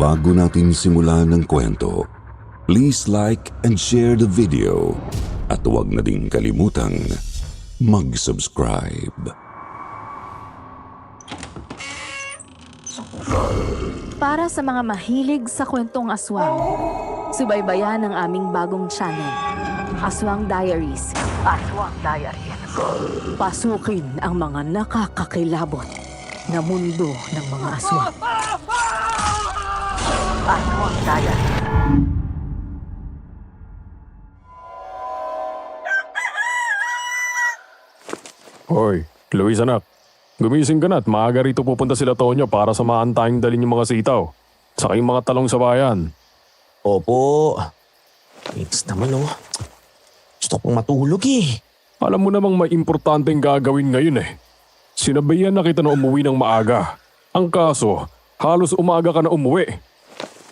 Bago natin simulan ng kwento, please like and share the video at huwag na din kalimutang mag-subscribe. Para sa mga mahilig sa kwentong aswang, subaybayan ang aming bagong channel, Aswang Diaries. Aswang Diaries. Pasukin ang mga nakakakilabot na mundo ng mga aswang. Aswang Diaries. Hoy, Luis anak. Gumising ka na at maaga rito pupunta sila Tonyo para samahan tayong dalhin yung mga sitaw. Saka yung mga talong sa bayan. Opo. It's naman oh. Gusto kong matulog eh. Alam mo namang may importanteng gagawin ngayon eh. Sinabayan na kita na umuwi ng maaga. Ang kaso, halos umaga ka na umuwi.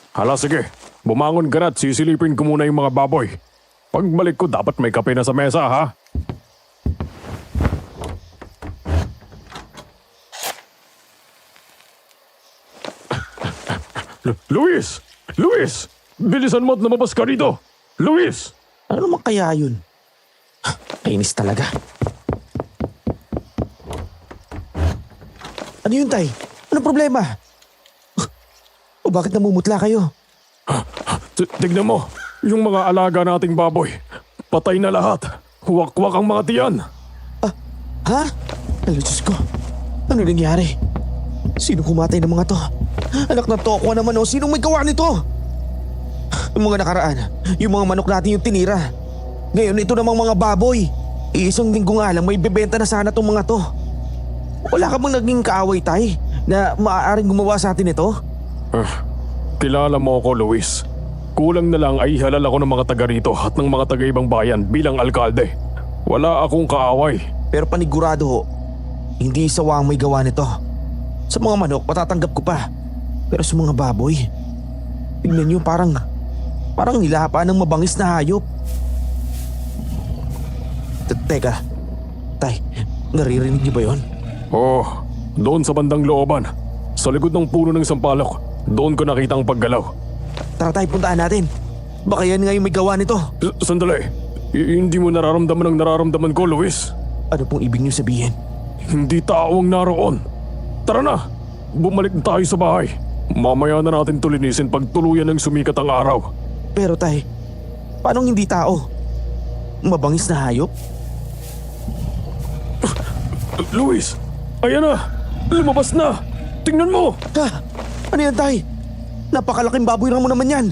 Hala sige, bumangon ka na at sisilipin ko muna yung mga baboy. Pagbalik ko dapat may kape na sa mesa ha. Luis! Luis! Bilisan mo at lumabas ka rito! Luis! Ano naman kaya yun? Kainis talaga. Ano yun, Tay? Anong problema? O bakit namumutla kayo? Tignan mo, yung mga alaga nating baboy. Patay na lahat. Huwak-huwak ang mga tiyan. Ha? Ay, Diyos ko. Ano nangyari? Sino kumatay ng mga to? Anak na toko naman o. Sinong may gawa nito? Yung mga nakaraan, yung mga manok natin yung tinira. Ngayon ito namang mga baboy. Isang linggo nga lang may bebenta na sana tong mga to. Wala ka bang naging kaaway, Tay, na maaaring gumawa sa atin ito? Kilala mo ako, Luis. Kulang na lang ay halal ako ng mga taga rito at ng mga taga ibang bayan bilang alkalde. Wala akong kaaway. Pero panigurado ho, hindi sawa ang may gawa nito. Sa mga manok, matatanggap ko pa. Pero sa mga baboy, tignan niyo parang nilapa ng mabangis na hayop. Teka, Tay, naririnig niyo ba yon? Oh, doon sa bandang looban. Sa likod ng puno ng sampalok, doon ko nakita ang paggalaw. Tara Tay, puntaan natin. Baka yan nga yung may gawa nito. Sandali, hindi mo nararamdaman ang nararamdaman ko, Luis. Ano pong ibig niyo sabihin? Hindi tao ang naroon. Tara na, bumalik na tayo sa bahay. Mamaya na natin tulinisin pag tuluyan ng sumikat ang araw. Pero Tay, paano hindi tao? Mabangis na hayop? Luis, ayan na! Lumabas na! Tingnan mo! Ha? Ano yan, Tay? Napakalaking baboy mo naman yan.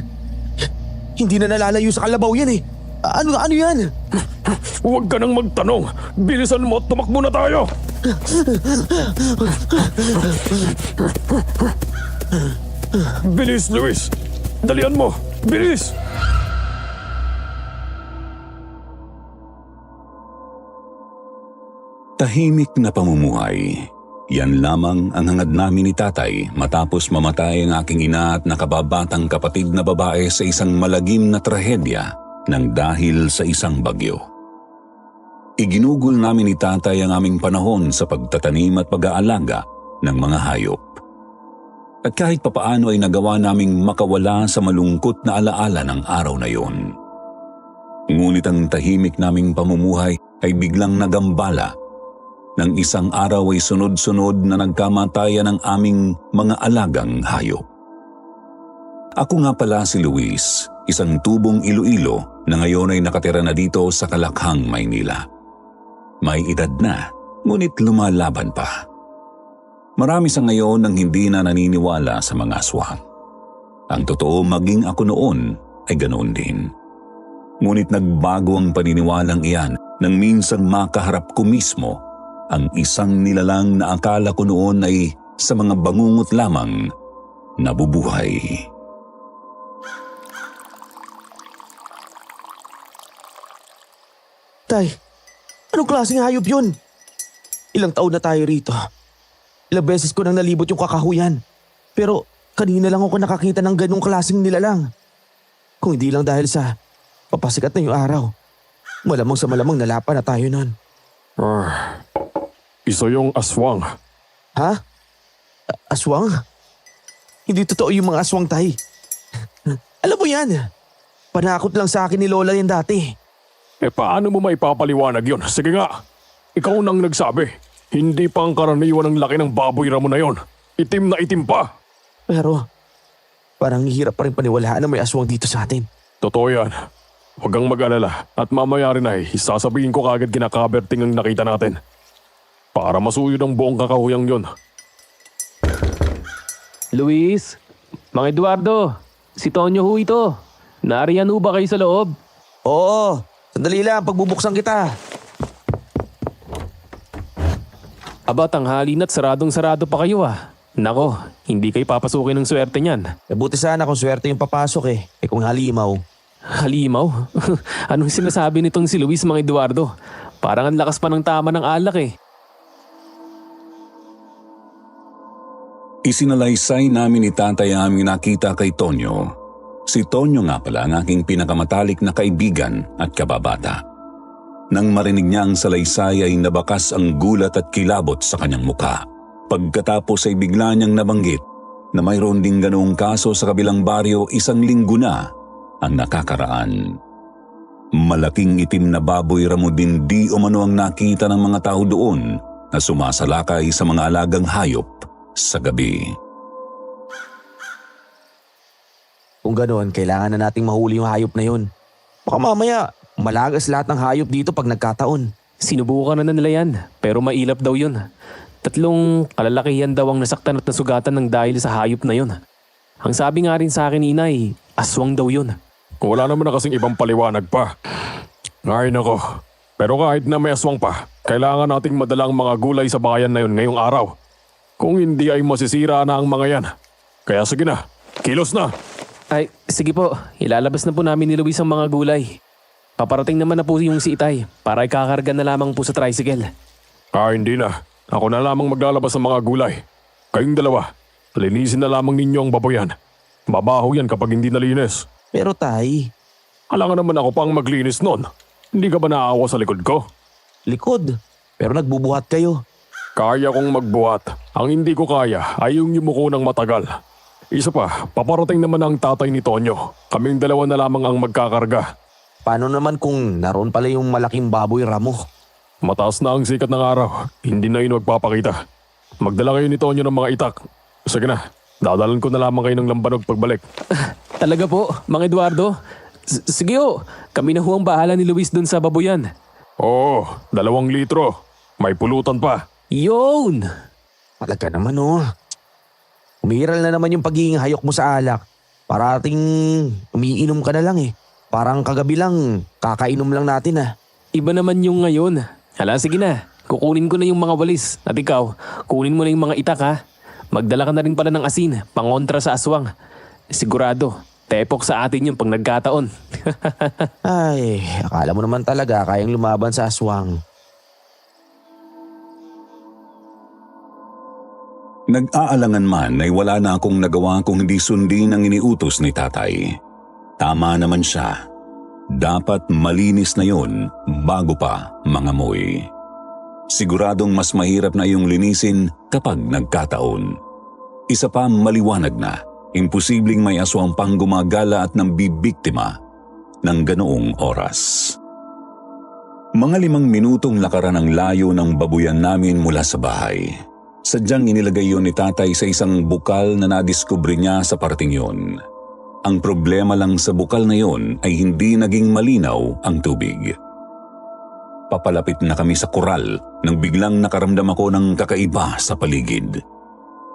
Hindi na nalalayo sa kalabaw yan eh. Ano yan? Huwag ka nang magtanong. Bilisan mo at tumakbo na tayo! Bilis, Luis! Dalian mo! Bilis! Tahimik na pamumuhay. Yan lamang ang hangad namin ni tatay matapos mamatay ang aking ina at nakababatang kapatid na babae sa isang malagim na trahedya nang dahil sa isang bagyo. Iginugol namin ni tatay ang aming panahon sa pagtatanim at pag-aalaga ng mga hayop. At kahit papaano ay nagawa naming makawala sa malungkot na alaala ng araw na yon. Ngunit ang tahimik naming pamumuhay ay biglang nagambala. Nang isang araw ay sunod-sunod na nagkamatayan ang aming mga alagang hayop. Ako nga pala si Luis, isang tubong Iloilo na ngayon ay nakatira na dito sa Kalakhang, Maynila. May edad na, ngunit lumalaban pa. Marami sa ngayon ang hindi na naniniwala sa mga aswang. Ang totoo, maging ako noon ay ganoon din. Ngunit nagbago ang paniniwalang iyan nang minsang makaharap ko mismo ang isang nilalang na akala ko noon ay sa mga bangungot lamang nabubuhay. Tay, anong klaseng hayop yun? Ilang taon na tayo rito. Ilang beses ko nang nalibot yung kakahuyan. Pero kanina lang ako nakakita ng ganong klaseng nilalang. Kung hindi lang dahil sa papasikat na yung araw. Malamang sa malamang nalapa na tayo nun. Isa yung aswang. Ha? Aswang? Hindi totoo yung mga aswang, Tay. Alam mo yan. Panakot lang sa akin ni Lola yan dati. Paano mo maipapaliwanag yun? Sige nga, ikaw nang nagsabi. Hindi pa ang karaniwan ng laki ng baboy ramo na yon. Itim na itim pa. Pero parang hirap pa rin paniwalaan na may aswang dito sa atin. Totoo yan. Huwag kang mag-alala at mamaya rin ay sasabihin ko kagad kinakaberting ang nakita natin. Para masuyod ang buong kakahuyang yon. Luis, Mang Eduardo, si Tonyo ho ito. Nariyan ho ba kayo sa loob? Oo, sandali lang, pagbubuksan kita. Aba, tanghali na't saradong-sarado pa kayo ah. Nako, hindi kayo papasukin ng swerte niyan. Buti sana kung swerte yung papasok eh. Kung halimaw. Halimaw? Anong sinasabi nitong si Luis, Mang Eduardo? Parang ang lakas pa ng tama ng alak eh. Isinalaysay namin ni tatay ang aming nakita kay Tonyo. Si Tonyo nga pala ang aking pinakamatalik na kaibigan at kababata. Nang marinig niya ang salaysay ay nabakas ang gulat at kilabot sa kanyang mukha. Pagkatapos ay bigla niyang nabanggit na mayroon ding ganoong kaso sa kabilang baryo 1 linggo na ang nakakaraan. Malaking itim na baboy ramo din di umano ang nakita ng mga tao doon na sumasalakay sa mga alagang hayop sa gabi. Kung ganoon, kailangan na nating mahuli yung hayop na yun. Baka mamaya, malagas lahat ng hayop dito pag nagkataon. Sinubukan na nila yan, pero mailap daw yun. 3 kalalakihan daw ang nasaktan at nasugatan ng dahil sa hayop na yun. Ang sabi nga rin sa akin ni inay, aswang daw yun. Wala naman na kasing ibang paliwanag pa. Ay nako. Pero kahit na may aswang pa, kailangan nating madala ang mga gulay sa bayan na yun ngayong araw. Kung hindi ay masisira na ang mga yan. Kaya sige na, kilos na. Ay, sige po, ilalabas na po namin ni Luis ang mga gulay. Paparating naman na po yung si Itay para ikakarga na lamang po sa tricycle. Hindi na. Ako na lamang maglalabas ng mga gulay. Kayong dalawa, linisin na lamang ninyo ang baboyan. Mabaho yan kapag hindi nalinis. Pero Tay, Alangan naman ako pang maglinis nun. Hindi ka ba naawa sa likod ko? likod. Pero nagbubuhat kayo. Kaya kong magbuhat. Ang hindi ko kaya ay yung yumuko ng matagal. Isa pa, paparating naman ang tatay ni Tonyo. Kaming dalawa na lamang ang magkakarga. Paano naman kung naroon pala yung malaking baboy ramo? Mataas na ang sikat ng araw. Hindi na yun magpapakita. Magdala kayo ni Tonyo ng mga itak. Sige na, dadalan ko na lamang kayo ng lambanog pagbalik. Talaga po, Mang Eduardo? Sige ho, kami na ho ang bahala ni Luis dun sa baboyan. Oo, 2 litro. May pulutan pa. Yun! Talaga naman oh. Umiiral na naman yung pagiging hayok mo sa alak. Parating umiinom ka na lang eh. Parang kagabi lang, kakainom lang natin ah. Iba naman yung ngayon. Hala, sige na. Kukunin ko na yung mga walis. At ikaw, kunin mo na yung mga itak ha. Magdala ka na rin pala ng asin, pangontra sa aswang. Sigurado, tepok sa atin yung pag nagkataon. Ay, akala mo naman talaga kayang lumaban sa aswang. Nag-aalangan man ay wala na akong nagawa kung hindi sundin ang iniutos ni tatay. Tama naman siya. Dapat malinis na yun bago pa mangamoy. Siguradong mas mahirap na iyong linisin kapag nagkataon. Isa pa maliwanag na, imposibleng may aswang pang gumagala at nang bibiktima ng ganoong oras. Mga 5 minutong lakaran ang layo ng babuyan namin mula sa bahay. Sadyang inilagay yun ni tatay sa isang bukal na nadiskubre niya sa parting yun. Ang problema lang sa bukal na yun ay hindi naging malinaw ang tubig. Papalapit na kami sa koral nang biglang nakaramdam ako ng kakaiba sa paligid.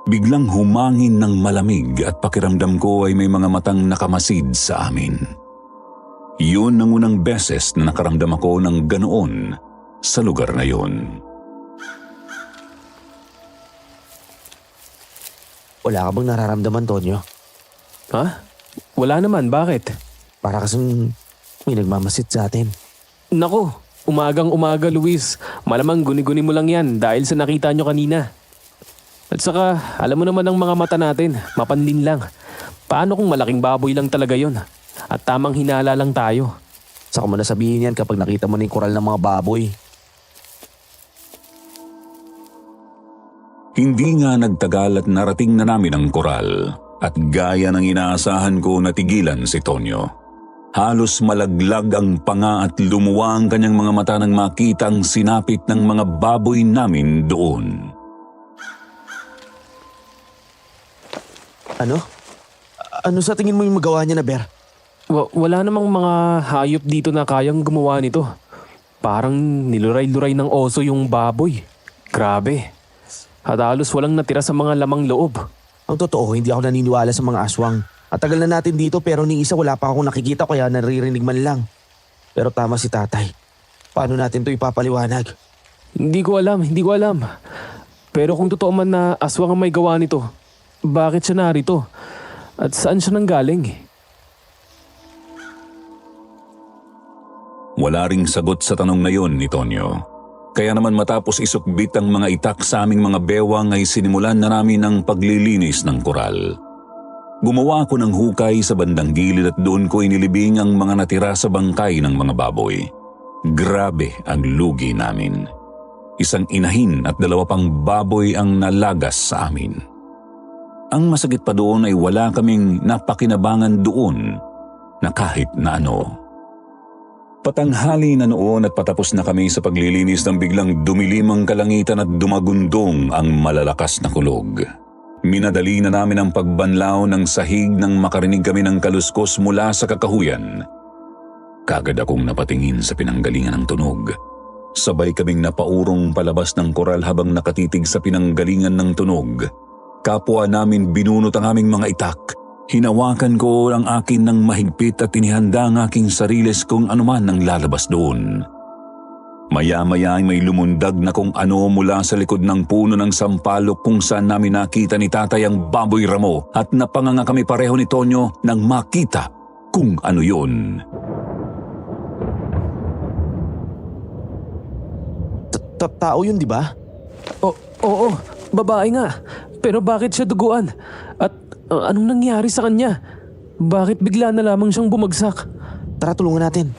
Biglang humangin ng malamig at pakiramdam ko ay may mga matang nakamasid sa amin. Yun ang unang beses na nakaramdam ako ng ganoon sa lugar na yun. Wala ka bang nararamdaman, Tonyo? Ha? Wala naman, bakit? Para kasing may nagmamasid sa atin. Nako, umagang-umaga Luis. Malamang guni-guni mo lang yan dahil sa nakita nyo kanina. At saka, alam mo naman ang mga mata natin, mapanlin lang. Paano kung malaking baboy lang talaga yon? At tamang hinala lang tayo. Saka mo na sabihin yan kapag nakita mo na yung koral ng mga baboy. Hindi nga nagtagal at narating na namin ang koral. At gaya ng inaasahan ko, natigilan si Tonyo. Halos malaglag ang panga at lumuwa ang kanyang mga mata nang makita ang sinapit ng mga baboy namin doon. Ano? Ano sa tingin mo yung magawa niya na, Ber? Wala namang mga hayop dito na kayang gumawa nito. Parang niluray-luray ng oso yung baboy. Grabe. At halos walang natira sa mga lamang loob. Ang totoo, hindi ako naniniwala sa mga aswang. At tagal na natin dito pero ni isa wala pa akong nakikita kaya naririnig man lang. Pero tama si tatay. Paano natin to ipapaliwanag? Hindi ko alam. Pero kung totoo man na aswang ang may gawa nito, bakit siya narito? At saan siya nanggaling? Wala ring sagot sa tanong na yon ni Tonyo. Kaya naman matapos isukbit ang mga itak sa aming mga bewang ay sinimulan na namin ang paglilinis ng koral. Gumawa ako ng hukay sa bandang gilid at doon ko inilibing ang mga natira sa bangkay ng mga baboy. Grabe ang lugi namin. Isang inahin at 2 pang baboy ang nalagas sa amin. Ang masakit pa doon ay wala kaming napakinabangan doon na kahit na ano. Patanghali na noon at patapos na kami sa paglilinis nang biglang dumilim ang kalangitan at dumagundong ang malalakas na kulog. Minadali na namin ang pagbanlaw ng sahig nang makarinig kami ng kaluskos mula sa kakahuyan. Kagad akong napatingin sa pinanggalingan ng tunog. Sabay kaming napaurong palabas ng koral habang nakatitig sa pinanggalingan ng tunog. Kapwa namin binunot ang aming mga itak. Hinawakan ko ang akin ng mahigpit at inihanda ang aking sariles kung anuman ang lalabas doon. Maya-maya ay may lumundag na kung ano mula sa likod ng puno ng sampalok kung saan namin nakita ni tatay ang baboy ramo at napanganga kami pareho ni Tonyo nang makita kung ano yun. Tao yun, di ba? Oo, babae nga. Pero bakit siya duguan? At anong nangyari sa kanya? Bakit bigla na lamang siyang bumagsak? Tara, tulungan natin.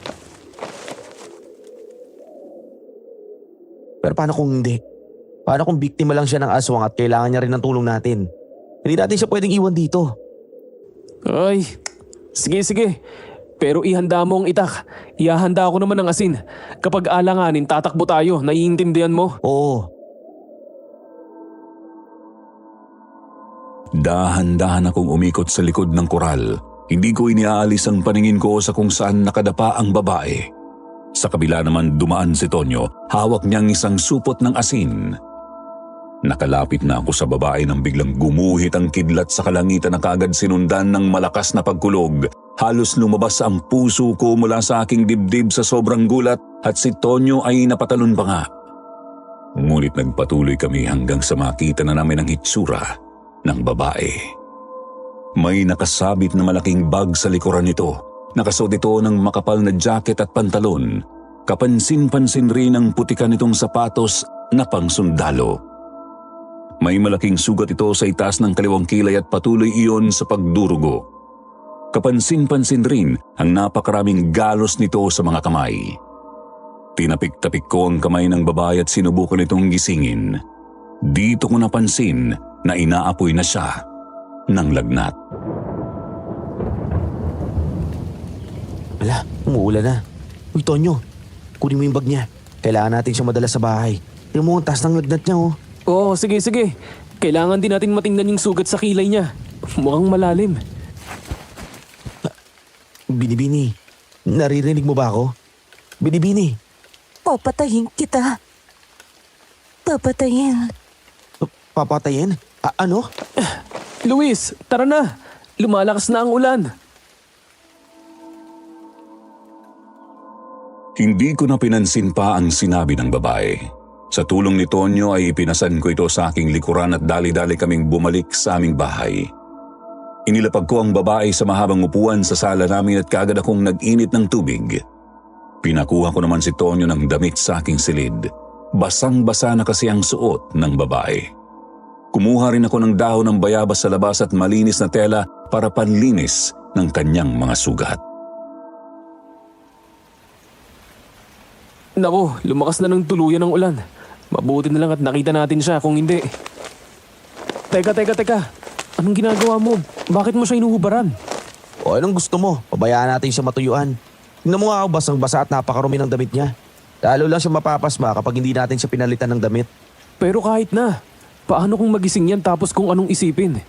Pero paano kung hindi? Paano kung biktima lang siya ng aswang at kailangan niya rin ng tulong natin? Hindi natin siya pwedeng iwan dito. Ay, sige. Pero ihanda mo ang itak. Ihahanda ako naman ng asin. Kapag alanganin, tatakbo tayo. Naiintindihan mo? Oo. Dahan-dahan akong umikot sa likod ng koral. Hindi ko iniaalis ang paningin ko sa kung saan nakadapa ang babae. Sa kabila naman dumaan si Tonyo, hawak niyang isang supot ng asin. Nakalapit na ako sa babae nang biglang gumuhit ang kidlat sa kalangitan na kaagad sinundan ng malakas na pagkulog. Halos lumabas ang puso ko mula sa aking dibdib sa sobrang gulat at si Tonyo ay napatalon pa nga. Ngunit nagpatuloy kami hanggang sa makita na namin ang hitsura ng babae. May nakasabit na malaking bag sa likuran nito. Nakasuot ito ng makapal na jacket at pantalon. Kapansin-pansin rin ang putikan nitong sapatos na pangsundalo. May malaking sugat ito sa itaas ng kaliwang kilay at patuloy iyon sa pagdurugo. Kapansin-pansin rin ang napakaraming galos nito sa mga kamay. Tinapik-tapik ko ang kamay ng babae at sinubukan itong gisingin. Dito ko napansin na inaapoy na siya ng lagnat. Wala, umuulan na. Uy, Tonyo, kunin mo yung bag niya. Kailangan natin siya madala sa bahay. Tingnan mo ang taas ng lagnat niya, oh. Oo, sige. Kailangan din natin matingnan yung sugat sa kilay niya. Mukhang malalim. Binibini, naririnig mo ba ako? Binibini. Papatayin kita. Papatayin. Papatayin? Ano? Luis, tara na. Lumalakas na ang ulan. Hindi ko na pinansin pa ang sinabi ng babae. Sa tulong ni Tonyo ay ipinasan ko ito sa aking likuran at dali-dali kaming bumalik sa aming bahay. Inilapag ko ang babae sa mahabang upuan sa sala namin at kaagad akong nag-init ng tubig. Pinakuha ko naman si Tonyo ng damit sa aking silid. Basang-basa na kasi ang suot ng babae. Kumuha rin ako ng dahon ng bayabas sa labas at malinis na tela para panlinis ng kanyang mga sugat. Naku, lumakas na ng tuluyan ng ulan. Mabuti na lang at nakita natin siya kung hindi. Teka. Anong ginagawa mo? Bakit mo siya inuhubaran? O anong gusto mo? Pabayaan natin siya matuyuan. Tingnan mo nga ako, basang-basa at napakarumi ng damit niya. Lalo lang siya mapapasma kapag hindi natin siya pinalitan ng damit. Pero kahit na, paano kung magising yan tapos kung anong isipin?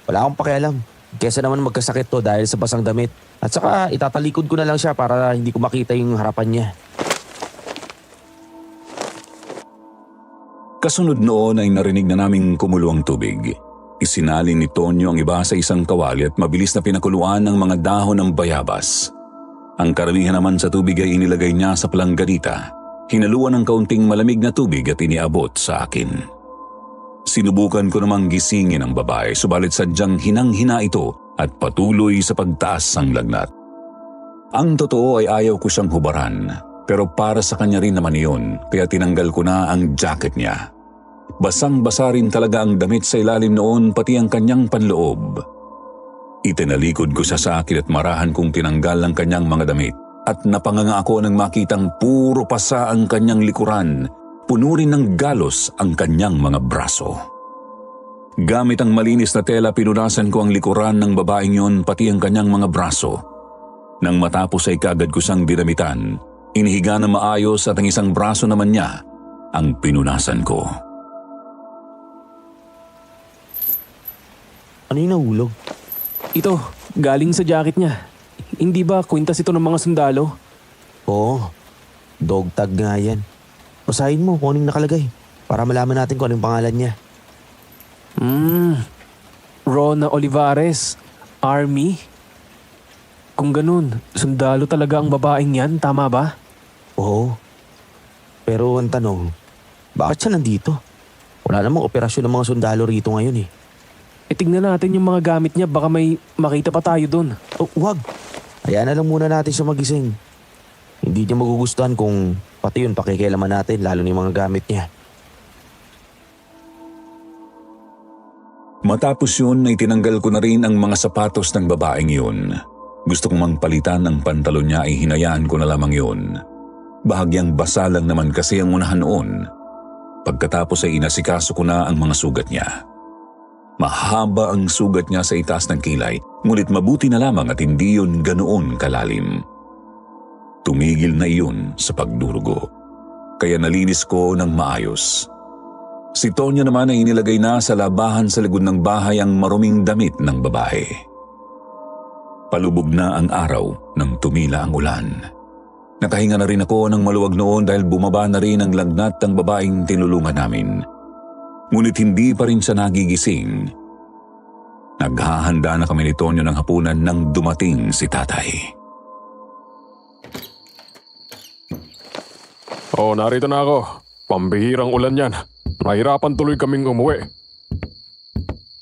Wala akong pakialam. Kesa naman magkasakit to dahil sa basang damit. At saka itatalikod ko na lang siya para hindi ko makita yung harapan niya. Kasunod noon ay narinig na naming kumulo ang tubig. Isinalin ni Tonyo ang iba sa isang kawali at mabilis na pinakuluan ng mga dahon ng bayabas. Ang karamihan naman sa tubig ay inilagay niya sa palangganita. Hinaluan ng kaunting malamig na tubig at iniabot sa akin. Sinubukan ko namang gisingin ang babae subalit sadyang hinang-hina ito at patuloy sa pagtaas ang lagnat. Ang totoo ay ayaw ko siyang hubaran pero para sa kanya rin naman iyon kaya tinanggal ko na ang jacket niya. Basang-basa rin talaga ang damit sa ilalim noon pati ang kanyang panloob. Itinalikod ko siya sa akin at marahan kong tinanggal ang kanyang mga damit at napanganga ako nang makitang puro pasa ang kanyang likuran, puno rin ng galos ang kanyang mga braso. Gamit ang malinis na tela pinunasan ko ang likuran ng babaeng yon pati ang kanyang mga braso. Nang matapos ay kaagad ko siyang dinamitan, inihiga na maayos at ang isang braso naman niya ang pinunasan ko. Ano yung nahulog? Ito, galing sa jacket niya. Hindi ba kwintas ito ng mga sundalo? Oo, dog tag nga yan. Basahin mo kung anong nakalagay para malaman natin kung anong pangalan niya. Rona Olivares, Army. Kung ganun, sundalo talaga ang babaeng yan, tama ba? Oo. Pero ang tanong, bakit siya nandito? Wala namang operasyon ng mga sundalo rito ngayon eh. Tingnan natin yung mga gamit niya, baka may makita pa tayo dun. Oh, wag. Hayaan na lang muna natin siya magising. Hindi niya magugustuhan kung pati yun pakikialaman natin lalo na yung mga gamit niya. Matapos yun ay tinanggal ko na rin ang mga sapatos ng babaeng yun. Gusto kong mangpalitan ng pantalon niya ay hinayaan ko na lamang yun. Bahagyang basa lang naman kasi ang unahan noon. Pagkatapos ay inasikaso ko na ang mga sugat niya. Mahaba ang sugat niya sa itaas ng kilay, ngunit mabuti na lamang at hindi yun ganoon kalalim. Tumigil na iyon sa pagdurugo, kaya nalinis ko ng maayos. Si Tonya naman ay inilagay na sa labahan sa likod ng bahay ang maruming damit ng babae. Palubog na ang araw nang tumila ang ulan. Nakahinga na rin ako ng maluwag noon dahil bumaba na rin ang lagnat ng babaeng tinulungan namin. Ngunit hindi pa rin siya nagigising. Naghahanda na kami ni Tonyo ng hapunan nang dumating si tatay. Oh, narito na ako. Pambihirang ulan yan. Mahirapan tuloy kaming umuwi.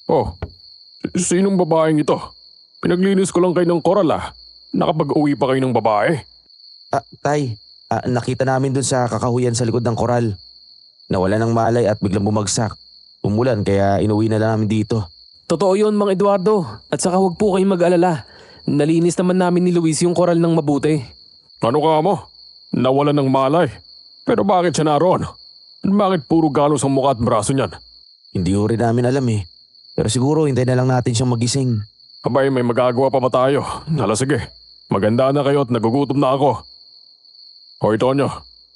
Oh, sinong babaeng ito? Pinaglinis ko lang kayo ng koral ah. Nakapag-uwi pa kayo ng babae? Tay, nakita namin dun sa kakahuyan sa likod ng koral. Nawala ng malay at biglang bumagsak. Umulan kaya inuwi na lang namin dito. Totoo yun, Mang Eduardo. At saka huwag po kayong mag-alala. Nalinis naman namin ni Luis yung koral ng mabuti. Ano ka mo? Nawala ng malay. Pero bakit siya naroon? Bakit puro galos ang mukha at braso niyan? Hindi ko rin namin alam eh. Pero siguro hintayin na lang natin siyang magising. Abay, may magagawa pa ba tayo? Hala sige, maganda na kayo at nagugutom na ako. Hoy Tonyo,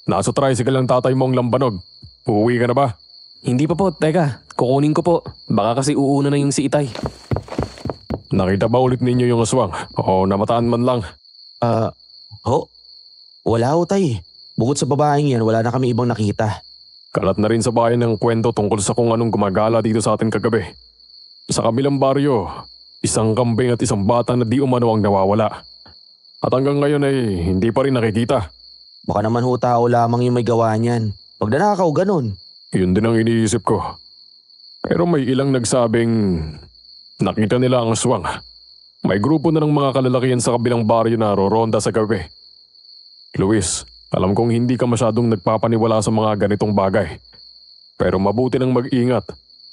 nasa tricycle ang tatay mong lambanog. Uuwi ka na ba? Hindi pa po, teka. Kukunin ko po. Baka kasi uuna na yung si Itay. Nakita ba ulit ninyo yung aswang? O namataan man lang? Wala ho tay. Bukod sa babaeng yan, wala na kami ibang nakita. Kalat na rin sa bayan ng kwento tungkol sa kung anong gumagala dito sa atin kagabi. Sa kabilang baryo, isang kambing at isang bata na di umano ang nawawala. At hanggang ngayon ay hindi pa rin nakikita. Baka naman ho tao lamang yung may gawa niyan. Pag nanakaw, ganun. Yun din ang iniisip ko. Pero may ilang nagsabing nakita nila ang aswang. May grupo na ng mga kalalakihan sa kabilang baryo na roronda sa gabi. Luis, alam kong hindi ka masyadong nagpapaniwala sa mga ganitong bagay. Pero mabuti nang mag-ingat.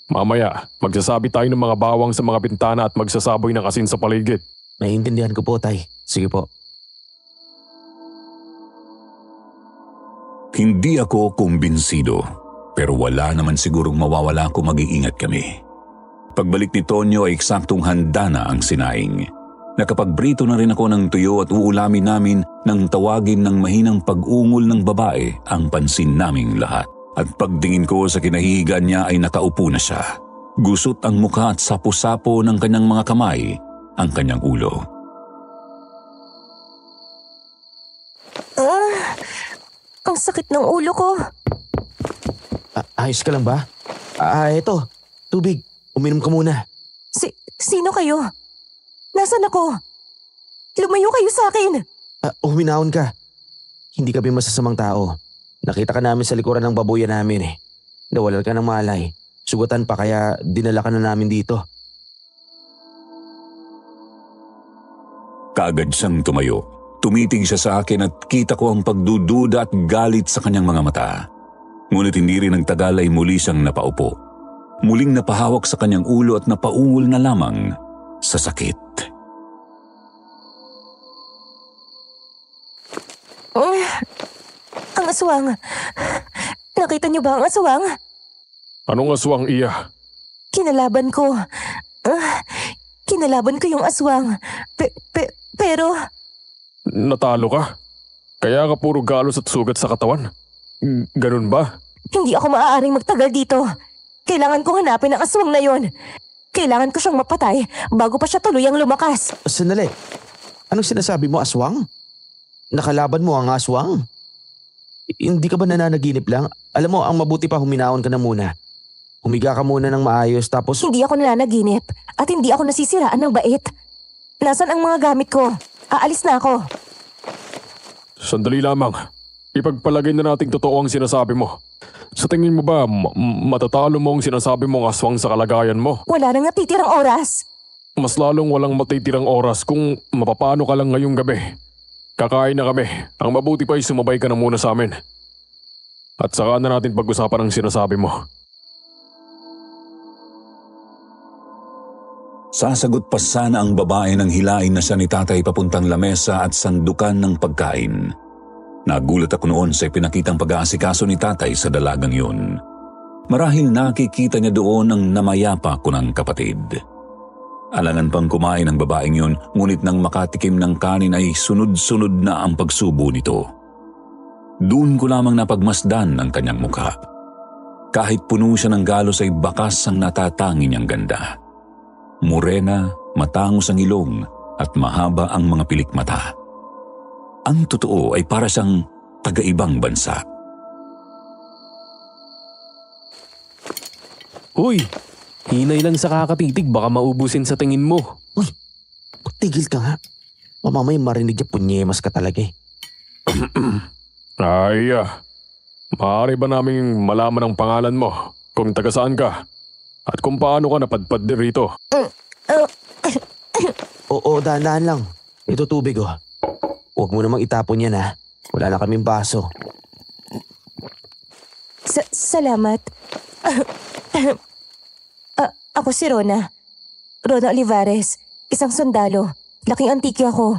Mamaya, magsasabi tayo ng mga bawang sa mga bintana at magsasaboy ng asin sa paligid. Naiintindihan ko po, tay. Sige po. Hindi ako kumbinsido, pero wala naman sigurong mawawala kung mag-iingat kami. Pagbalik ni Tonyo ay eksaktong handa na ang sinaing. Nakapagbrito na rin ako ng tuyo at uulamin namin nang tawagin ng mahinang pag-ungol ng babae ang pansin naming lahat. At pagtingin ko sa kinahihigaan niya ay nakaupo na siya. Gusot ang mukha at sapo-sapo ng kanyang mga kamay ang kanyang ulo. Ang sakit ng ulo ko. Ayos ka lang ba? Eto. Tubig. Uminom ka muna. Sino kayo? Nasaan ako? Lumayo kayo sa akin. Huminahon ka. Hindi kami masasamang tao. Nakita ka namin sa likuran ng babuyan namin eh. Nawalan ka ng malay. Sugatan pa kaya dinala ka na namin dito. Kaagad siyang tumayo. Tumitig siya sa akin at kita ko ang pagdududa at galit sa kanyang mga mata. Ngunit hindi rin nagtagal ay muli siyang napaupo. Muling napahawak sa kanyang ulo at napaungol na lamang sa sakit. Ang aswang. Nakita niyo ba ang aswang? Anong aswang iya? Kinalaban ko. Kinalaban ko yung aswang. Pero... Natalo ka? Kaya ka puro galos at sugat sa katawan? Ganun ba? Hindi ako maaaring magtagal dito. Kailangan kong hanapin ang aswang na yon. Kailangan ko siyang mapatay bago pa siya tuluyang lumakas. Sandali. Anong sinasabi mo, aswang? Nakalaban mo ang aswang? Hindi ka ba nananaginip lang? Alam mo, ang mabuti pa huminahon ka na muna. Humiga ka muna ng maayos tapos... Hindi ako nananaginip at hindi ako nasisiraan ng bait. Nasaan ang mga gamit ko? Aalis na ako. Sandali lamang. Ipagpalagay na nating totoo ang sinasabi mo. Sa tingin mo ba, matatalo mo ang sinasabi mong aswang sa kalagayan mo? Wala nang natitirang oras. Mas lalong walang matitirang oras kung mapapano ka lang ngayong gabi. Kakain na kami. Ang mabuti pa ay sumabay ka na muna sa amin. At saka na natin pag-usapan ang sinasabi mo. Sasagot pa sana ang babae nang hilain na siya ni tatay papuntang lamesa at sandukan ng pagkain. Nagulat ako noon sa ipinakitang pag-aasikaso ni tatay sa dalagang yun. Marahil nakikita niya doon ang namayapa ko ng kapatid. Alangan pang kumain ang babaeng yun, ngunit nang makatikim ng kanin ay sunod-sunod na ang pagsubo nito. Doon ko lamang napagmasdan ang kanyang mukha. Kahit puno siya ng galos ay bakas ang natatangi niyang ganda. Morena, matangos ang ilong at mahaba ang mga pilikmata. Ang totoo ay para siyang taga-ibang bansa. Uy, hinay lang sa kakatitig, baka maubusin sa tingin mo. Uy, tigil ka nga. Mamamay marinig niya punyemas ka talaga eh. Maaari ba naming malaman ang pangalan mo? Kung taga saan ka? At kung paano ka napadpad rito? Oo, dahan-dahan lang. Ito tubig oh. Huwag mo namang itapon yan ha. Wala na kaming baso. Salamat. Ako si Rona. Rona Olivares. Isang sundalo. Laking antiki ako.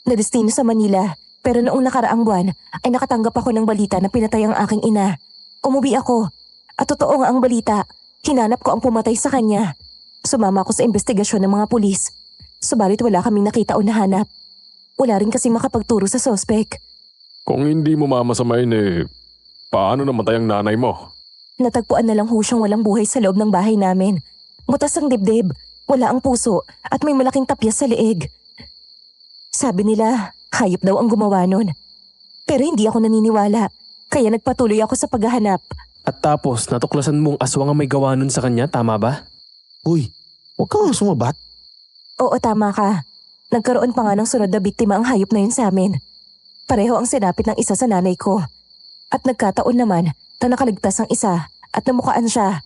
Nadestino sa Manila. Pero noong nakaraang buwan ay nakatanggap ako ng balita na pinatay ang aking ina. Umuwi ako. At totoo nga ang balita. Hinanap ko ang pumatay sa kanya. Sumama ako sa investigasyon ng mga pulis. Subalit wala kaming nakita o nahanap. Wala rin kasi makapagturo sa sospek. Kung hindi mo mamasamain paano namatay ang nanay mo? Natagpuan na lang ho siyang walang buhay sa loob ng bahay namin. Butas ang dibdib, wala ang puso at may malaking tapyas sa leeg. Sabi nila, hayop daw ang gumawa nun. Pero hindi ako naniniwala, kaya nagpatuloy ako sa paghahanap. At tapos, natuklasan mong aswang ang may gawa nun sa kanya, tama ba? Uy, huwag kang sumabat. Oo, tama ka. Nagkaroon pa nga ng sunod na biktima ang hayop na yun sa amin. Pareho ang sinapit ng isa sa nanay ko. At nagkataon naman na nakaligtas ang isa at namukaan siya.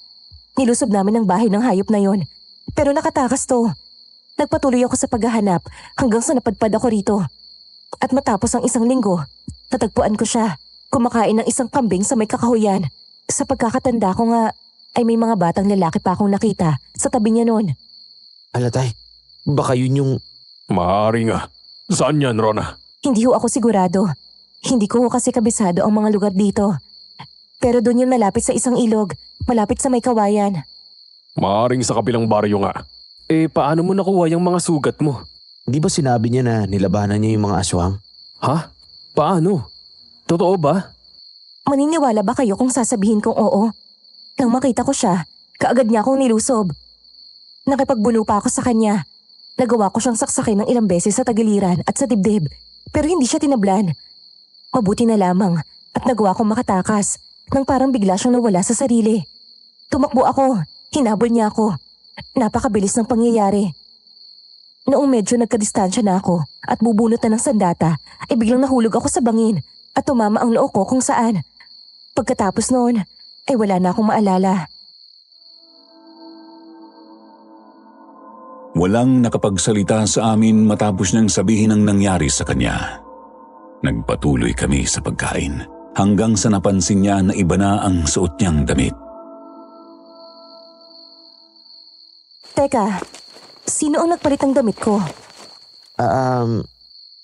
Nilusob namin ang bahay ng hayop na yun. Pero nakatakas to. Nagpatuloy ako sa paghahanap hanggang sa napadpad ako rito. At matapos ang isang linggo, natagpuan ko siya. Kumakain ng isang kambing sa may kakahuyan. Sa pagkakatanda ko nga, ay may mga batang lalaki pa akong nakita sa tabi niya noon. Alatay, baka yun yung... Maaari nga. Saan yan, Rona? Hindi ho ako sigurado. Hindi ko ho kasi kabisado ang mga lugar dito. Pero doon yun malapit sa isang ilog, malapit sa may kawayan. Maaring sa kabilang baryo nga. Paano mo nakuha yung mga sugat mo? Di ba sinabi niya na nilabanan niya yung mga aswang? Ha? Paano? Totoo ba? Maniniwala ba kayo kung sasabihin kong oo? Nang makita ko siya, kaagad niya akong nilusob. Nakipagbulo pa ako sa kanya. Nagawa ko siyang saksakin ng ilang beses sa tagiliran at sa dibdib, pero hindi siya tinablan. Mabuti na lamang at nagawa kong makatakas nang parang bigla siyang nawala sa sarili. Tumakbo ako, hinabol niya ako. Napakabilis ng pangyayari. Noong medyo nagkadistansya na ako at bubunot na ng sandata, ay biglang nahulog ako sa bangin at tumama ang noo ko kung saan. Pagkatapos noon, ay wala na akong maalala. Walang nakapagsalita sa amin matapos niyang sabihin ang nangyari sa kanya. Nagpatuloy kami sa pagkain hanggang sa napansin niya na iba na ang suot niyang damit. Teka, sino ang nagpalit ng damit ko?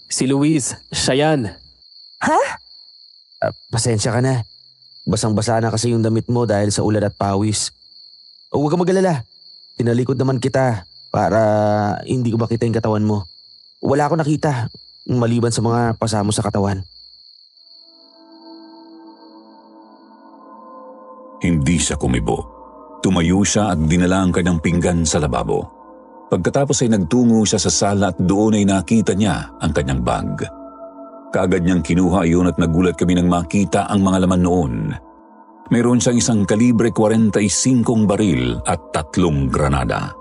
Si Luis, siya yan. Ha? Pasensya ka na. Basang-basa na kasi yung damit mo dahil sa ulan at pawis. Huwag kang mag-alala. Tinalikod naman kita para hindi ko makita yung katawan mo. Wala akong nakita maliban sa mga pasamo sa katawan. Hindi siya kumibo. Tumayo siya at dinala ang kanyang pinggan sa lababo. Pagkatapos ay nagtungo siya sa sala at doon ay nakita niya ang kanyang bag. Kaagad niyang kinuha iyon at nagulat kami nang makita ang mga laman noon. Mayroon siyang isang kalibre 45 baril at 3 granada.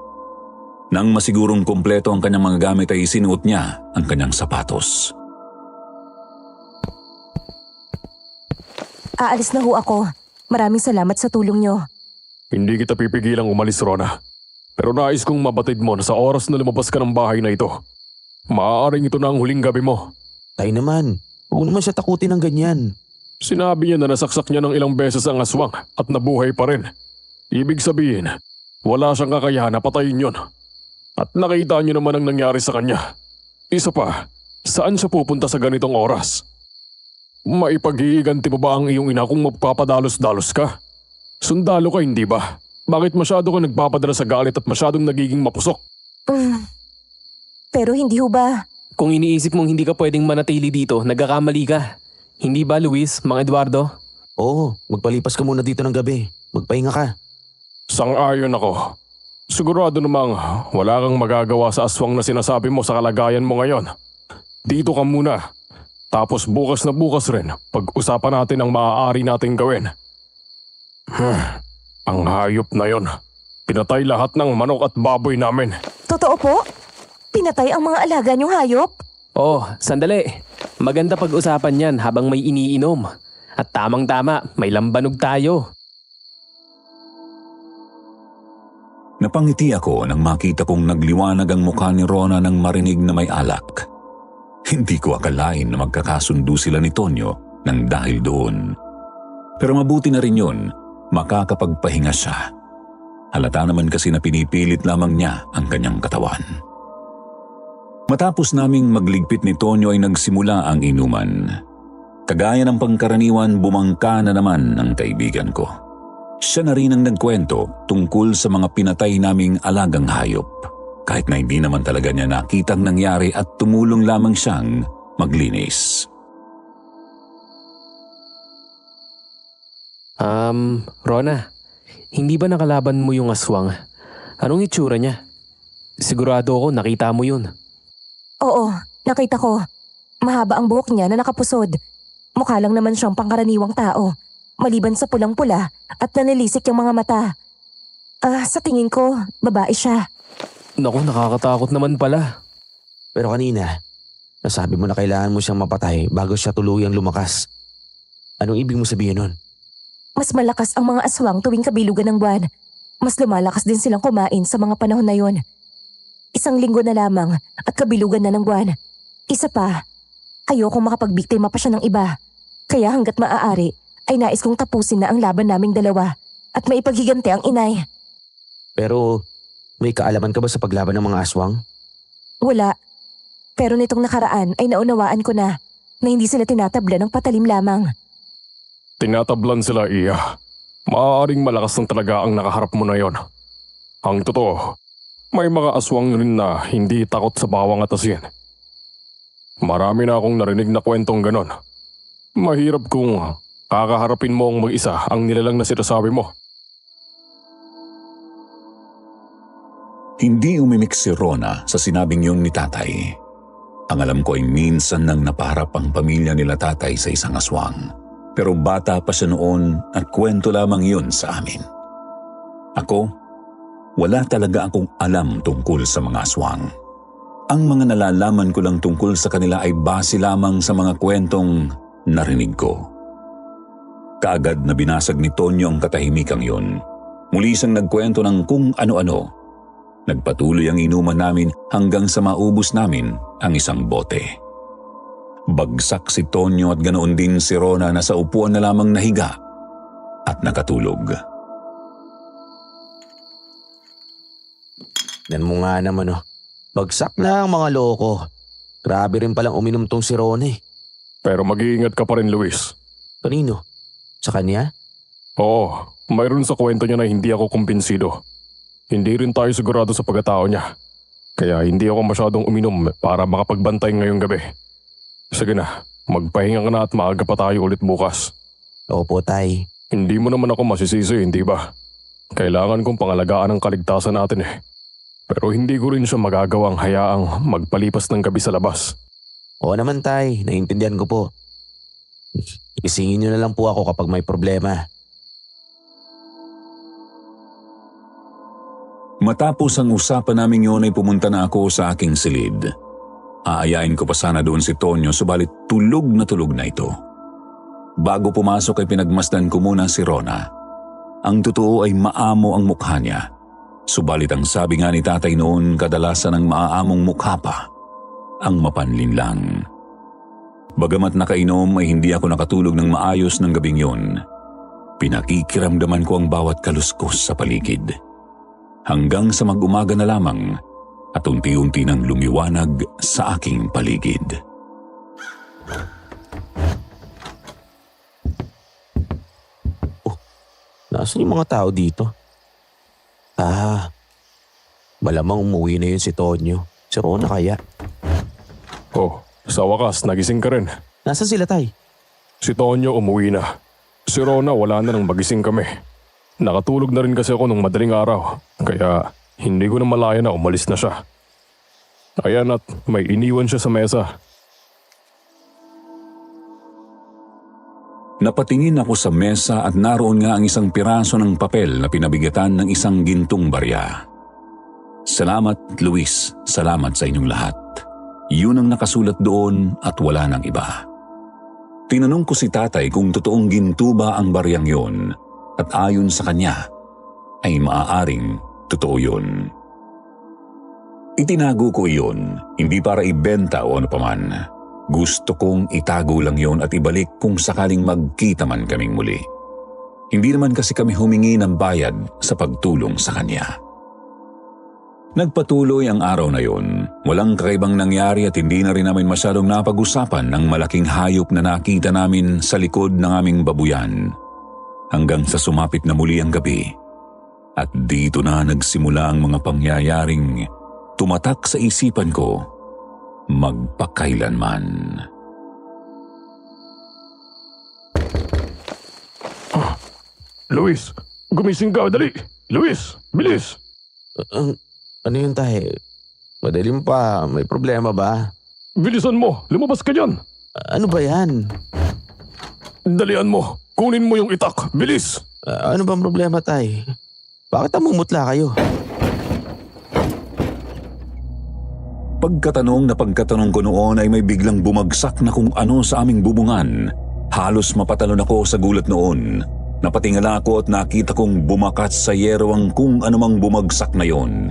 Nang masigurong kumpleto ang kanyang mga gamit ay isinuot niya ang kanyang sapatos. Aalis na ho ako. Maraming salamat sa tulong niyo. Hindi kita pipigilang umalis, Rona. Pero nais kong mabatid mo na sa oras na lumabas ka ng bahay na ito, maaaring ito na ang huling gabi mo. Tayo naman, huwag naman siya takutin ng ganyan. Sinabi niya na nasaksak niya ng ilang beses ang aswang at nabuhay pa rin. Ibig sabihin, wala siyang kakayahan na patayin yun. At nakita niyo naman ang nangyari sa kanya. Isa pa, saan siya pupunta sa ganitong oras? Maipaghihiganti mo ba ang iyong ina kung magpapadalos-dalos ka? Sundalo ka, hindi ba? Bakit masyado ka nagpapadala sa galit at masyadong nagiging mapusok? Pero hindi ho ba? Kung iniisip mong hindi ka pwedeng manatili dito, nagkakamali ka. Hindi ba, Luis, Mang Eduardo? Oo, magpalipas ka muna dito ng gabi. Magpahinga ka. Sang-ayon ako. Sigurado namang wala kang magagawa sa aswang na sinasabi mo sa kalagayan mo ngayon. Dito ka muna. Tapos bukas na bukas rin, pag-usapan natin ang maaari nating gawin. Ang hayop na yon. Pinatay lahat ng manok at baboy namin. Totoo po? Pinatay ang mga alaga niyong hayop? Oh, sandali. Maganda pag-usapan yan habang may iniinom. At tamang-tama, may lambanog tayo. Napangiti ako nang makita kong nagliwanag ang mukha ni Rona nang marinig na may alak. Hindi ko akalain na magkakasundo sila ni Tonyo nang dahil doon. Pero mabuti na rin yun, makakapagpahinga siya. Halata naman kasi na pinipilit lamang niya ang kanyang katawan. Matapos naming magligpit ni Tonyo ay nagsimula ang inuman. Kagaya ng pangkaraniwan, bumangka na naman ang kaibigan ko. Siya na rin ang nagkwento tungkol sa mga pinatay naming alagang hayop. Kahit na hindi naman talaga niya nakitang nangyari at tumulong lamang siyang maglinis. Rona, hindi ba nakalaban mo yung aswang? Anong itsura niya? Sigurado ako nakita mo yun. Oo, nakita ko. Mahaba ang buhok niya na nakapusod. Mukha lang naman siyang pangkaraniwang tao. Maliban sa pulang-pula at nanilisik yung mga mata. Sa tingin ko, babae siya. Naku, nakakatakot naman pala. Pero kanina, nasabi mo na kailangan mo siyang mapatay bago siya tuluyang lumakas. Anong ibig mo sabihin nun? Mas malakas ang mga aswang tuwing kabilugan ng buwan. Mas lumalakas din silang kumain sa mga panahon na yon. 1 linggo na lamang at kabilugan na ng buwan. Isa pa, ayokong makapagbiktima pa siya ng iba. Kaya hanggat maaari, ay nais kong tapusin na ang laban naming dalawa at maipaghiganti ang inay. Pero may kaalaman ka ba sa paglaban ng mga aswang? Wala. Pero nitong nakaraan ay naunawaan ko na hindi sila tinatabla ng patalim lamang. Tinatablan sila, Iya. Maaaring malakas ng talaga ang nakaharap mo na yon. Ang totoo, may mga aswang rin na hindi takot sa bawang at asin. Marami na akong narinig na kwentong ganon. Mahirap kung kakaharapin mo ang mag-isa ang nilalang na sinasabi mo. Hindi umimik si Rona sa sinabing yun ni tatay. Ang alam ko ay minsan nang napaharap ang pamilya nila tatay sa isang aswang. Pero bata pa siya noon at kwento lamang yun sa amin. Ako, wala talaga akong alam tungkol sa mga aswang. Ang mga nalalaman ko lang tungkol sa kanila ay base lamang sa mga kwentong narinig ko. Kaagad na binasag ni Tonyo ang katahimikang yun. Muli siyang nagkwento ng kung ano-ano. Nagpatuloy ang inuman namin hanggang sa maubos namin ang isang bote. Bagsak si Tonyo at ganoon din si Rona na sa upuan na lamang nahiga at nakatulog. Yan mo nga naman oh. Bagsak na ang mga loko. Grabe rin palang uminom tong si Ron eh. Pero mag-iingat ka pa rin, Luis. Kanino? Sa kanya? Oo, mayroon sa kwento niya na hindi ako kumbinsido. Hindi rin tayo sigurado sa pagkatao niya. Kaya hindi ako masyadong uminom para makapagbantay ngayong gabi. Sige na, magpahinga ka na at maaga pa tayo ulit bukas. Opo, tay. Hindi mo naman ako masisisi, hindi ba? Kailangan kong pangalagaan ang kaligtasan natin eh. Pero hindi ko rin siya magagawang hayaang magpalipas ng gabi sa labas. Oo naman, tay. Naiintindihan ko po. Isingin niyo na lang po ako kapag may problema. Matapos ang usapan namin yun ay pumunta na ako sa aking silid. Aayain ko pa sana doon si Tonyo subalit tulog na ito. Bago pumasok ay pinagmasdan ko muna si Rona. Ang totoo ay maamo ang mukha niya. Subalit ang sabi nga ni tatay noon kadalasan ng maaamong mukha pa ang mapanlinlang. Bagamat nakainom ay hindi ako nakatulog ng maayos ng gabing yun. Pinakikiramdaman ko ang bawat kaluskos sa paligid. Hanggang sa mag-umaga na lamang at unti-unti nang lumiwanag sa aking paligid. Nasaan yung mga tao dito? Malamang umuwi na yun si Tonyo. Si Rona kaya. Oh, sa wakas nagising ka rin. Nasaan sila, tay? Si Tonyo umuwi na. Si Rona wala na nang magising kami. Nakatulog na rin kasi ako nung madaling araw. Kaya hindi ko na malaya na umalis na siya. Ayan at may iniwan siya sa mesa. Napatingin ako sa mesa at naroon nga ang isang piraso ng papel na pinabigatan ng isang gintong barya. Salamat, Luis. Salamat sa inyong lahat. Yun ang nakasulat doon at wala nang iba. Tinanong ko si tatay kung totoong ginto ba ang baryang yun at ayon sa kanya ay maaaring totoo yun. Itinago ko iyon, hindi para ibenta o ano paman. Gusto kong itago lang yon at ibalik kung sakaling magkita man kaming muli. Hindi naman kasi kami humingi ng bayad sa pagtulong sa kanya. Nagpatuloy ang araw na yon. Walang kakaibang nangyari at hindi na rin namin masyadong napag-usapan ng malaking hayop na nakita namin sa likod ng aming babuyan. Hanggang sa sumapit na muli ang gabi. At dito na nagsimula ang mga pangyayaring tumatak sa isipan ko magpakailanman. Luis, gumising ka, dali! Luis, bilis! Ano yun, tay? Madaling pa. May problema ba? Bilisan mo, lumabas ka dyan! Ano ba yan? Dalian mo, kunin mo yung itak, bilis! Ano bang problema, tay? Bakit namumutla kayo? Pagkatanong ko noon ay may biglang bumagsak na kung ano sa aming bubungan. Halos mapatalon ako sa gulat noon. Napatingala ako at nakita kong bumakat sa yero ang kung anumang bumagsak na yon.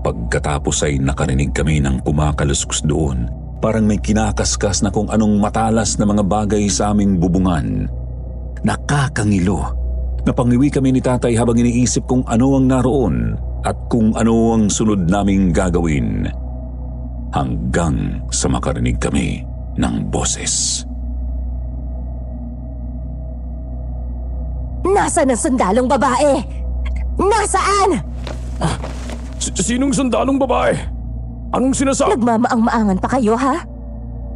Pagkatapos ay nakarinig kami ng kumakaluskos doon. Parang may kinakaskas na kung anong matalas na mga bagay sa aming bubungan. Nakakangilo. Napangiwi kami ni tatay habang iniisip kung ano ang naroon at kung ano ang sunod naming gagawin. Hanggang sa makarinig kami ng boses. Nasaan ang sandalong babae? Nasaan? Sinong sundalong babae? Anong sinasabi? Nagmamaang-maangan pa kayo, ha?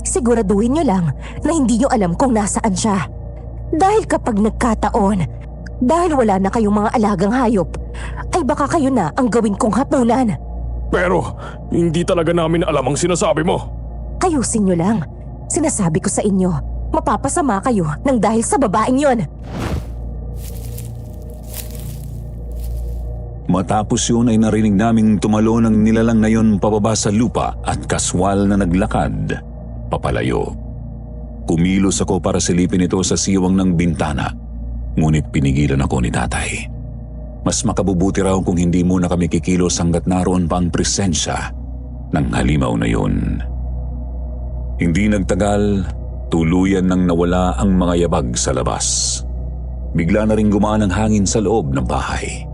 Siguraduhin nyo lang na hindi nyo alam kung nasaan siya. Dahil kapag nagkataon, dahil wala na kayong mga alagang hayop, ay baka kayo na ang gawin kong hapunan. Pero hindi talaga namin alam ang sinasabi mo. Ayusin nyo lang. Sinasabi ko sa inyo, mapapasama kayo ng dahil sa babaeng yon. Matapos yun ay narinig naming tumalo ng nilalang na yon pababa sa lupa at kaswal na naglakad papalayo. Kumilos ako para silipin ito sa siwang ng bintana, ngunit pinigilan ako ni tatay. Mas makabubuti raw kung hindi muna kami kikilos hanggat naroon pa ang presensya ng halimaw na yun. Hindi nagtagal, tuluyan nang nawala ang mga yabag sa labas. Bigla na rin gumaan ang hangin sa loob ng bahay.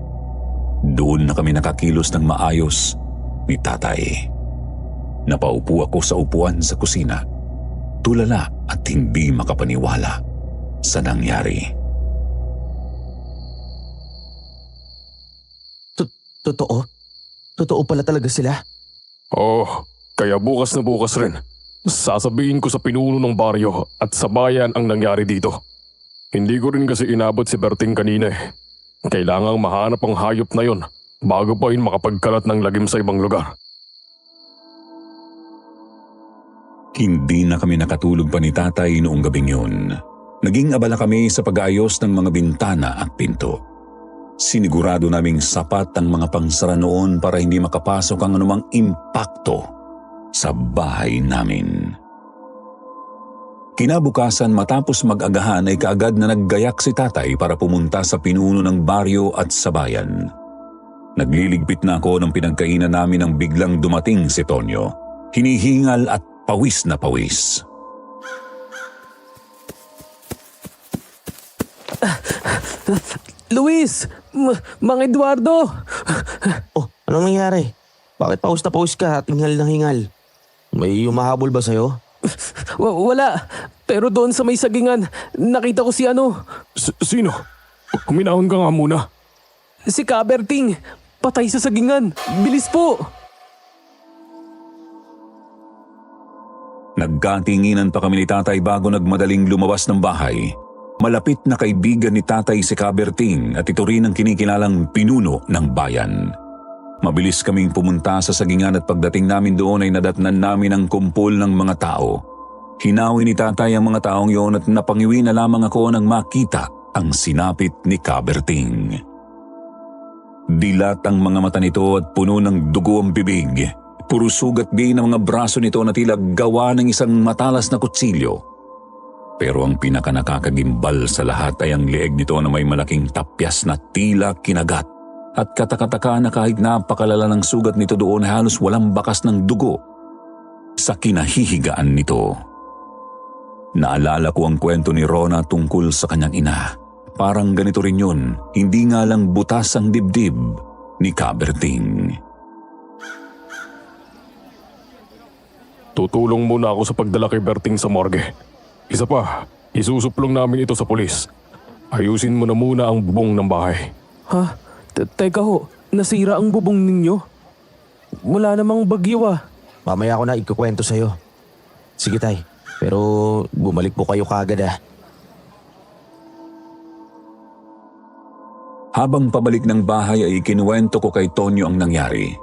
Doon na kami nakakilos ng maayos ni tatay. Napaupo ako sa upuan sa kusina, tulala at hindi makapaniwala sa nangyari. Totoo? Totoo pala talaga sila? Oh, kaya bukas na bukas rin. Sasabihin ko sa pinuno ng baryo at sa bayan ang nangyari dito. Hindi ko rin kasi inabot si Berting kanina eh. Kailangang mahanap ang hayop na yon bago pa yun makapagkalat ng lagim sa ibang lugar. Hindi na kami nakatulog pa ni tatay noong gabing yun. Naging abala kami sa pag-aayos ng mga bintana at pinto. Sinigurado naming sapat ang mga pangsara noon para hindi makapasok ang anumang impakto sa bahay namin. Kinabukasan matapos mag-agahan ay kaagad na naggayak si tatay para pumunta sa pinuno ng baryo at sa bayan. Nagliligpit na ako ng pinagkainan namin nang biglang dumating si Tonyo. Hinihingal at pawis na pawis. Luis! Mang Eduardo! Oh, anong nangyari? Bakit paus na paus ka at hingal na hingal? May humahabol ba sa'yo? Wala. Pero doon sa may sagingan, nakita ko si ano. Sino? Huminahon ka nga muna. Si Kaberting. Patay sa sagingan. Bilis po. Nagkatinginan pa kami ni tatay bago nagmadaling lumabas ng bahay. Malapit na kaibigan ni tatay si Kaberting at ito rin ang kinikilalang pinuno ng bayan. Mabilis kaming pumunta sa sagingan at pagdating namin doon ay nadatnan namin ang kumpol ng mga tao. Hinawi ni tatay ang mga taong yon at napangiwi na lamang ako nang makita ang sinapit ni Kaberting. Dilat ang mga mata nito at puno ng dugo ang bibig. Puro sugat din ang mga braso nito na tila gawa ng isang matalas na kutsilyo. Pero ang pinakanakakagimbal sa lahat ay ang leeg nito na may malaking tapyas na tila kinagat. At katakataka na kahit napakalala ng sugat nito doon halos walang bakas ng dugo sa kinahihigaan nito. Naalala ko ang kwento ni Rona tungkol sa kanyang ina. Parang ganito rin yun, hindi nga lang butas ang dibdib ni Kaberting. Tutulong muna ako sa pagdala kay Berting sa morgue. Isa pa, isusuplong namin ito sa pulis. Ayusin mo na muna ang bubong ng bahay. Ha? Teka ho, nasira ang bubong ninyo? Wala namang bagyo ah. Mamaya ko na ikukwento sa'yo. Sige tay, pero bumalik po kayo kaagad ah. Habang pabalik ng bahay ay ikinuwento ko kay Tonyo ang nangyari.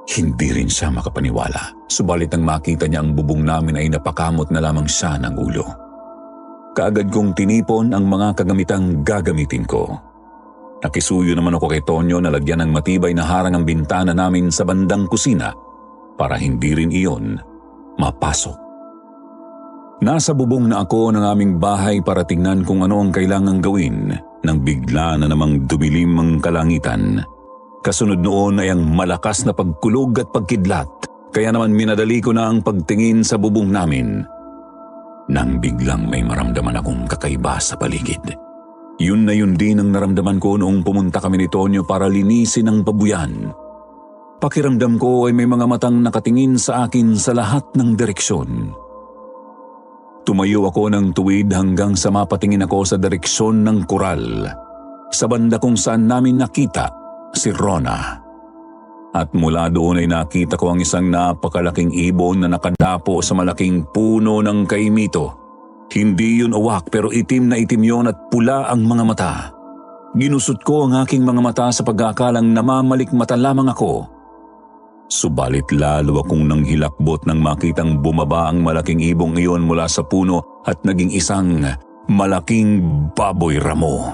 Hindi rin siya makapaniwala. Subalit nang makita niya ang bubong namin ay napakamot na lamang siya ng ulo. Kaagad kong tinipon ang mga kagamitang gagamitin ko. Nakisuyo naman ako kay Tonyo na lagyan ng matibay na harang ang bintana namin sa bandang kusina para hindi rin iyon mapasok. Nasa bubong na ako ng aming bahay para tingnan kung ano ang kailangang gawin nang bigla na namang dumilim ang kalangitan. Kasunod noon ay ang malakas na pagkulog at pagkidlat, kaya naman minadali ko na ang pagtingin sa bubong namin. Nang biglang may maramdaman akong kakaiba sa paligid. Yun na yun din ang naramdaman ko noong pumunta kami ni Tonyo para linisin ang babuyan. Pakiramdam ko ay may mga matang nakatingin sa akin sa lahat ng direksyon. Tumayo ako ng tuwid hanggang sa mapatingin ako sa direksyon ng koral, sa banda kung saan namin nakita si Rona. At mula doon ay nakita ko ang isang napakalaking ibon na nakadapo sa malaking puno ng kaimito. Hindi yun uwak pero itim na itim yun at pula ang mga mata. Ginusot ko ang aking mga mata sa pag-aakalang namamalikmata lamang ako. Subalit lalo akong nanghilakbot nang makitang bumaba ang malaking ibong iyon mula sa puno at naging isang malaking baboy ramo.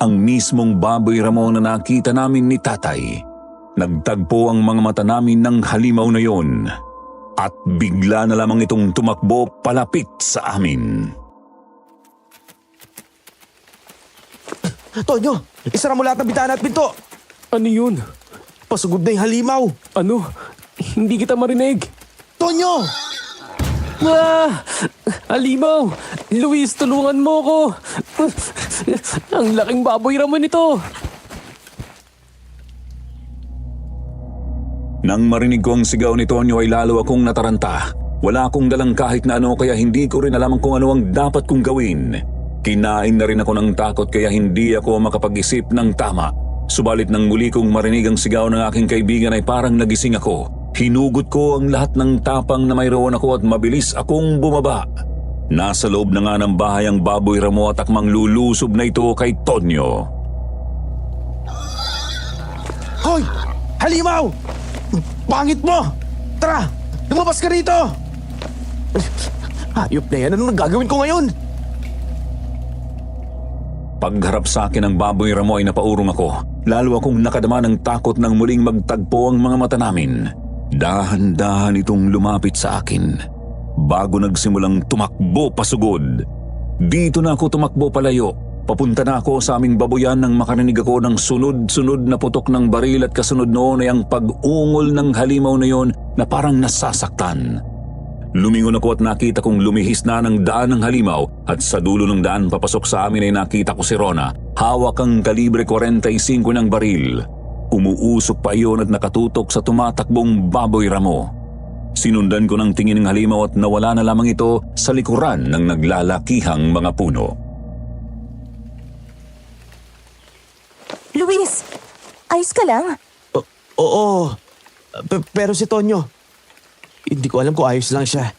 Ang mismong baboy ramo na nakita namin ni tatay. Nagtagpo ang mga mata namin ng halimaw na yon at bigla na lamang itong tumakbo palapit sa amin. Tonyo, isara mo lahat ng bitana at pinto. Ano yun? Pasugod na yung halimaw. Ano? Hindi kita marinig. Tonyo! Ah! Alimaw! Luis, tulungan mo ko! Ang laking baboy raman ito! Nang marinig ko ang sigaw ni Tonyo ay lalo akong nataranta. Wala akong dalang kahit na ano kaya hindi ko rin alam kung ano ang dapat kong gawin. Kinain na rin ako ng takot kaya hindi ako makapag-isip ng tama. Subalit nang muli kong marinig ang sigaw ng aking kaibigan ay parang nagising ako. Hinugot ko ang lahat ng tapang na mayroon ako at mabilis akong bumaba. Nasa loob na nga ng bahay ang baboy ramo at akmang lulusob na ito kay Tonyo. Hoy! Halimaw! Pangit mo! Tara! Lumabas ka rito! Hayop na yan. Anong gagawin ko ngayon? Pagharap sa akin ng baboy ramo ay napaurong ako. Lalo akong nakadama ng takot nang muling magtagpo ang mga mata namin. Dahan-dahan itong lumapit sa akin. Bago nagsimulang tumakbo pasugod. Dito na ako tumakbo palayo. Papunta na ako sa aming baboyan nang makarinig ako ng sunod-sunod na putok ng baril at kasunod noon ay ang pag-ungol ng halimaw na yon na parang nasasaktan. Lumingon ako at nakita kong lumihis na ng daan ng halimaw at sa dulo ng daan papasok sa amin ay nakita ko si Rona. Hawak ang kalibre 45 ng baril. Umuusok pa iyon at nakatutok sa tumatakbong baboy ramo. Sinundan ko ng tingin ng halimaw at nawala na lamang ito sa likuran ng naglalakihang mga puno. Luis! Ayos ka lang? Oo. Pero si Tonyo, hindi ko alam kung ayos lang siya.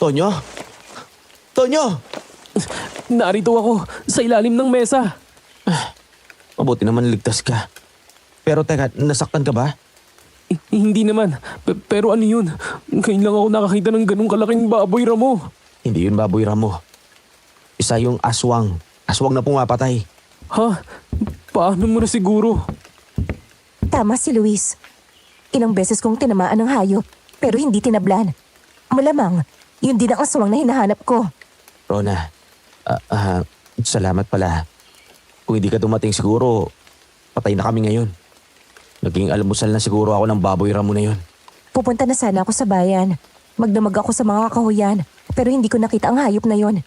Tonyo? Tonyo! Narito ako sa ilalim ng mesa. Mabuti naman ligtas ka. Pero teka, nasaktan ka ba? Hindi naman. Pero ano yun? Ngayon lang ako nakakita ng ganung kalaking baboy ramo. Hindi yun baboy ramo. Isa yung aswang. Aswang na pumapatay. Ha? Paano mo na siguro? Tama si Luis. Ilang beses kong tinamaan ng hayop, pero hindi tinablan. Malamang, yun din ang aswang na hinahanap ko. Rona, salamat pala. Kung hindi ka dumating siguro, patay na kami ngayon. Naging almusal na siguro ako ng baboy ramo na yun. Pupunta na sana ako sa bayan. Magdamag ako sa mga kahuyan, pero hindi ko nakita ang hayop na yon.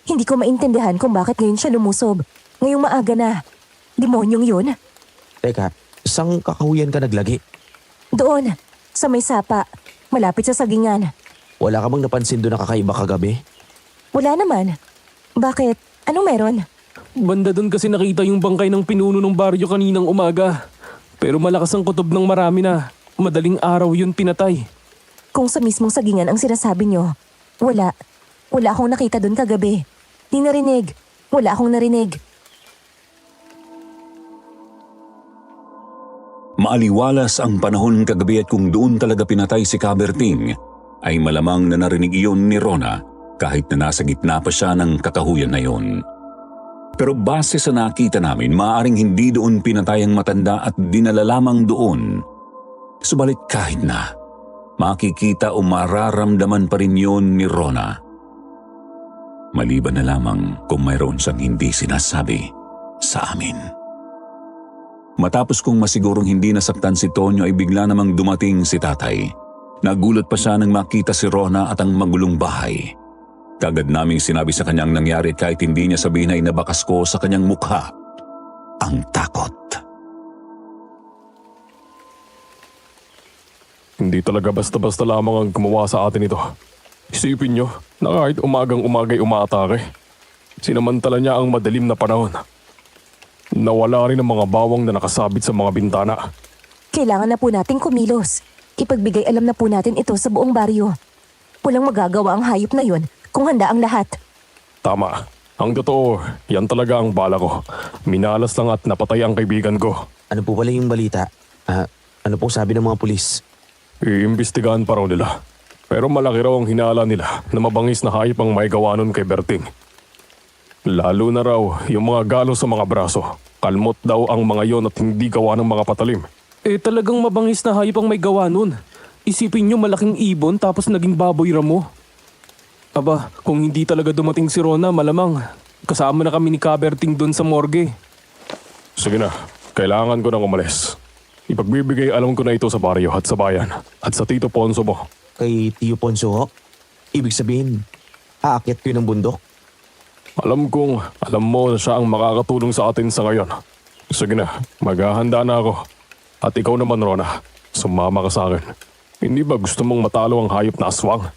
Hindi ko maintindihan kung bakit ngayon siya lumusob. Ngayong maaga na. Demonyong yun? Teka, saan kakahuyan ka naglagi? Doon, sa may sapa, malapit sa sagingan. Wala ka bang napansin doon na kakaiba kagabi? Wala naman. Bakit? Anong meron? Banda doon kasi nakita yung bangkay ng pinuno ng baryo kaninang umaga. Pero malakas ang kutob ng marami na. Madaling araw yun pinatay. Kung sa mismong sagingan ang sinasabi nyo, wala. Wala akong nakita doon kagabi. Di narinig. Wala akong narinig. Maaliwalas ang panahon kagabi at kung doon talaga pinatay si Kaberting, ay malamang na narinig iyon ni Rona kahit na nasa gitna pa siya ng kakahuyan na yon. Pero base sa nakita namin, maaaring hindi doon pinatay ang matanda at dinala lamang doon. Subalit kahit na, makikita o mararamdaman pa rin yun ni Rona. Maliban na lamang kung mayroon siyang hindi sinasabi sa amin. Matapos kong masigurong hindi nasaktan si Tonyo ay bigla namang dumating si tatay. Nagulat pa siya nang makita si Rona at ang magulong bahay. Kagad naming sinabi sa kanyang nangyari kahit hindi niya sabihin ay nabakas ko sa kanyang mukha ang takot. Hindi talaga basta-basta lamang ang gumawa sa atin ito. Isipin nyo na kahit umagang-umagay umaatake, sinamantala niya ang madilim na panahon. Nawala rin ang mga bawang na nakasabit sa mga bintana. Kailangan na po nating kumilos. Ipagbigay alam na po natin ito sa buong baryo. Walang magagawa ang hayop na yun kung handa ang lahat. Tama. Ang totoo, yan talaga ang bala ko. Minalas lang at napatay ang kaibigan ko. Ano po pala yung balita? Ano pong sabi ng mga pulis? Iimbestigahan pa raw nila. Pero malaki raw ang hinala nila na mabangis na hayop ang may gawa nun kay Berting. Lalo na raw yung mga galo sa mga braso. Kalmot daw ang mga yon at hindi gawa ng mga patalim. Talagang mabangis na hayop ang may gawa nun. Isipin nyo malaking ibon tapos naging baboy ramo. Aba, kung hindi talaga dumating si Rona, malamang kasama na kami ni Kaberting doon sa morgue. Sige na, kailangan ko nang umalis. Ipagbibigay alam ko na ito sa baryo at sa bayan at sa Tito Ponso mo. Kay Tio Ponso ho? Ibig sabihin, aakyat kayo ng bundok? Alam mo na siya ang makakatulong sa atin sa ngayon. Sige na, maghahanda na ako. At ikaw naman, Rona, sumama ka sa akin. Hindi ba gusto mong matalo ang hayop na aswang?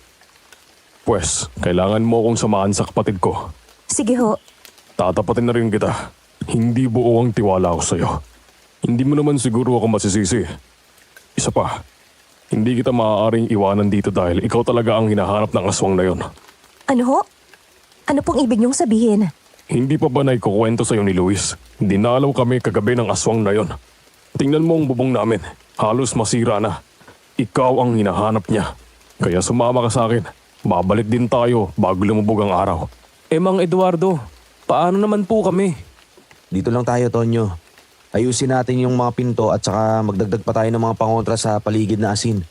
Pwes, kailangan mo akong samahan sa kapatid ko. Sige ho. Tatapatin na rin kita. Hindi buo ang tiwala ko sa'yo. Hindi mo naman siguro ako masisisi. Isa pa, hindi kita maaaring iwanan dito dahil ikaw talaga ang hinahanap ng aswang na yon. Ano ho? Ano pong ibig niyong sabihin? Hindi pa ba naikukwento sa'yo ni Luis? Dinalaw kami kagabi ng aswang na yon. Tingnan mo ang bubong namin. Halos masira na. Ikaw ang hinahanap niya. Kaya sumama ka sa akin. Babalik din tayo bago lumubog ang araw. Mang Eduardo, paano naman po kami? Dito lang tayo, Tonyo. Ayusin natin yung mga pinto at saka magdagdag pa tayo ng mga pangontra sa paligid na asin.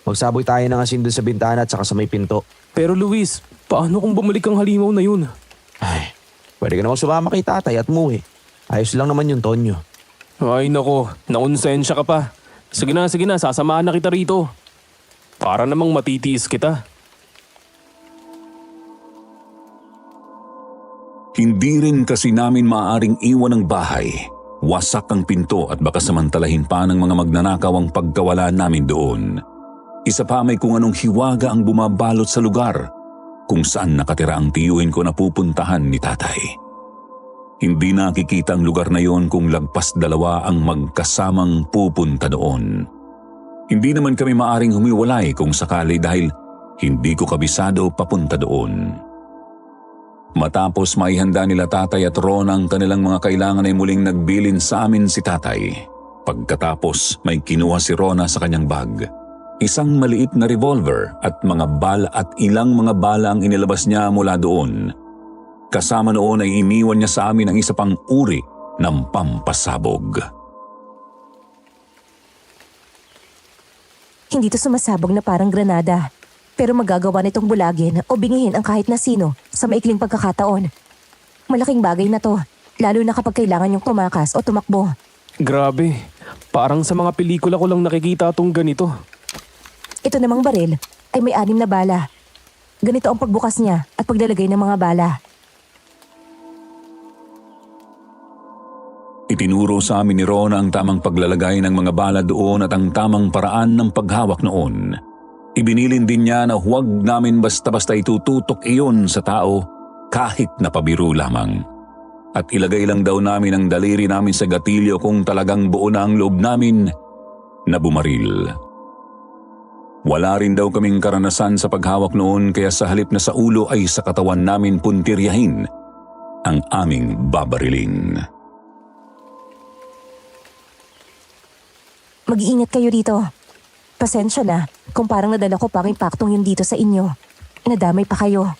Magsaboy tayo ng asin dun sa bintana at saka sa may pinto. Pero Luis, paano kung bumalik ang halimaw na yun? Ay, pwede ka naman sumama kay tatay at muwi. Ayos lang naman yung Tonyo. Ay nako, naonsensya ka pa. Sige na, sasamahan na kita rito. Para namang matitiis kita. Hindi rin kasi namin maaaring iwan ang bahay. Wasak ang pinto at baka samantalahin pa ng mga magnanakaw ang pagkawala namin doon. Isa pa may kung anong hiwaga ang bumabalot sa lugar kung saan nakatira ang tiyuhin ko na pupuntahan ni tatay. Hindi nakikita ang lugar na yon kung lagpas dalawa ang magkasamang pupunta doon. Hindi naman kami maaring humiwalay kung sakali dahil hindi ko kabisado papunta doon. Matapos maihanda nila tatay at Ron ang kanilang mga kailangan ay muling nagbilin sa amin si tatay. Pagkatapos may kinuha si Rona sa kanyang bag. Isang maliit na revolver at mga bala at ilang mga bala ang inilabas niya mula doon. Kasama noon ay iniwan niya sa amin ang isa pang uri ng pampasabog. Hindi to sumasabog na parang granada. Pero magagawa nitong bulagin o bingihin ang kahit na sino sa maikling pagkakataon. Malaking bagay na to, lalo na kapag kailangan yung tumakas o tumakbo. Grabe, parang sa mga pelikula ko lang nakikita itong ganito. Ito namang baril ay may 6 na bala. Ganito ang pagbukas niya at paglalagay ng mga bala. Itinuro sa amin ni Rona ang tamang paglalagay ng mga bala doon at ang tamang paraan ng paghawak noon. Ibinilin din niya na huwag namin basta-basta itututok iyon sa tao kahit na pabiro lamang. At ilagay lang daw namin ang daliri namin sa gatilyo kung talagang buo na ang loob namin na bumaril. Wala rin daw kaming karanasan sa paghawak noon kaya sa halip na sa ulo ay sa katawan namin puntiryahin ang aming babariling. Mag-iingat kayo dito. Pasensya na kung parang nadala ko pang impaktong yun dito sa inyo. Nadamay pa kayo.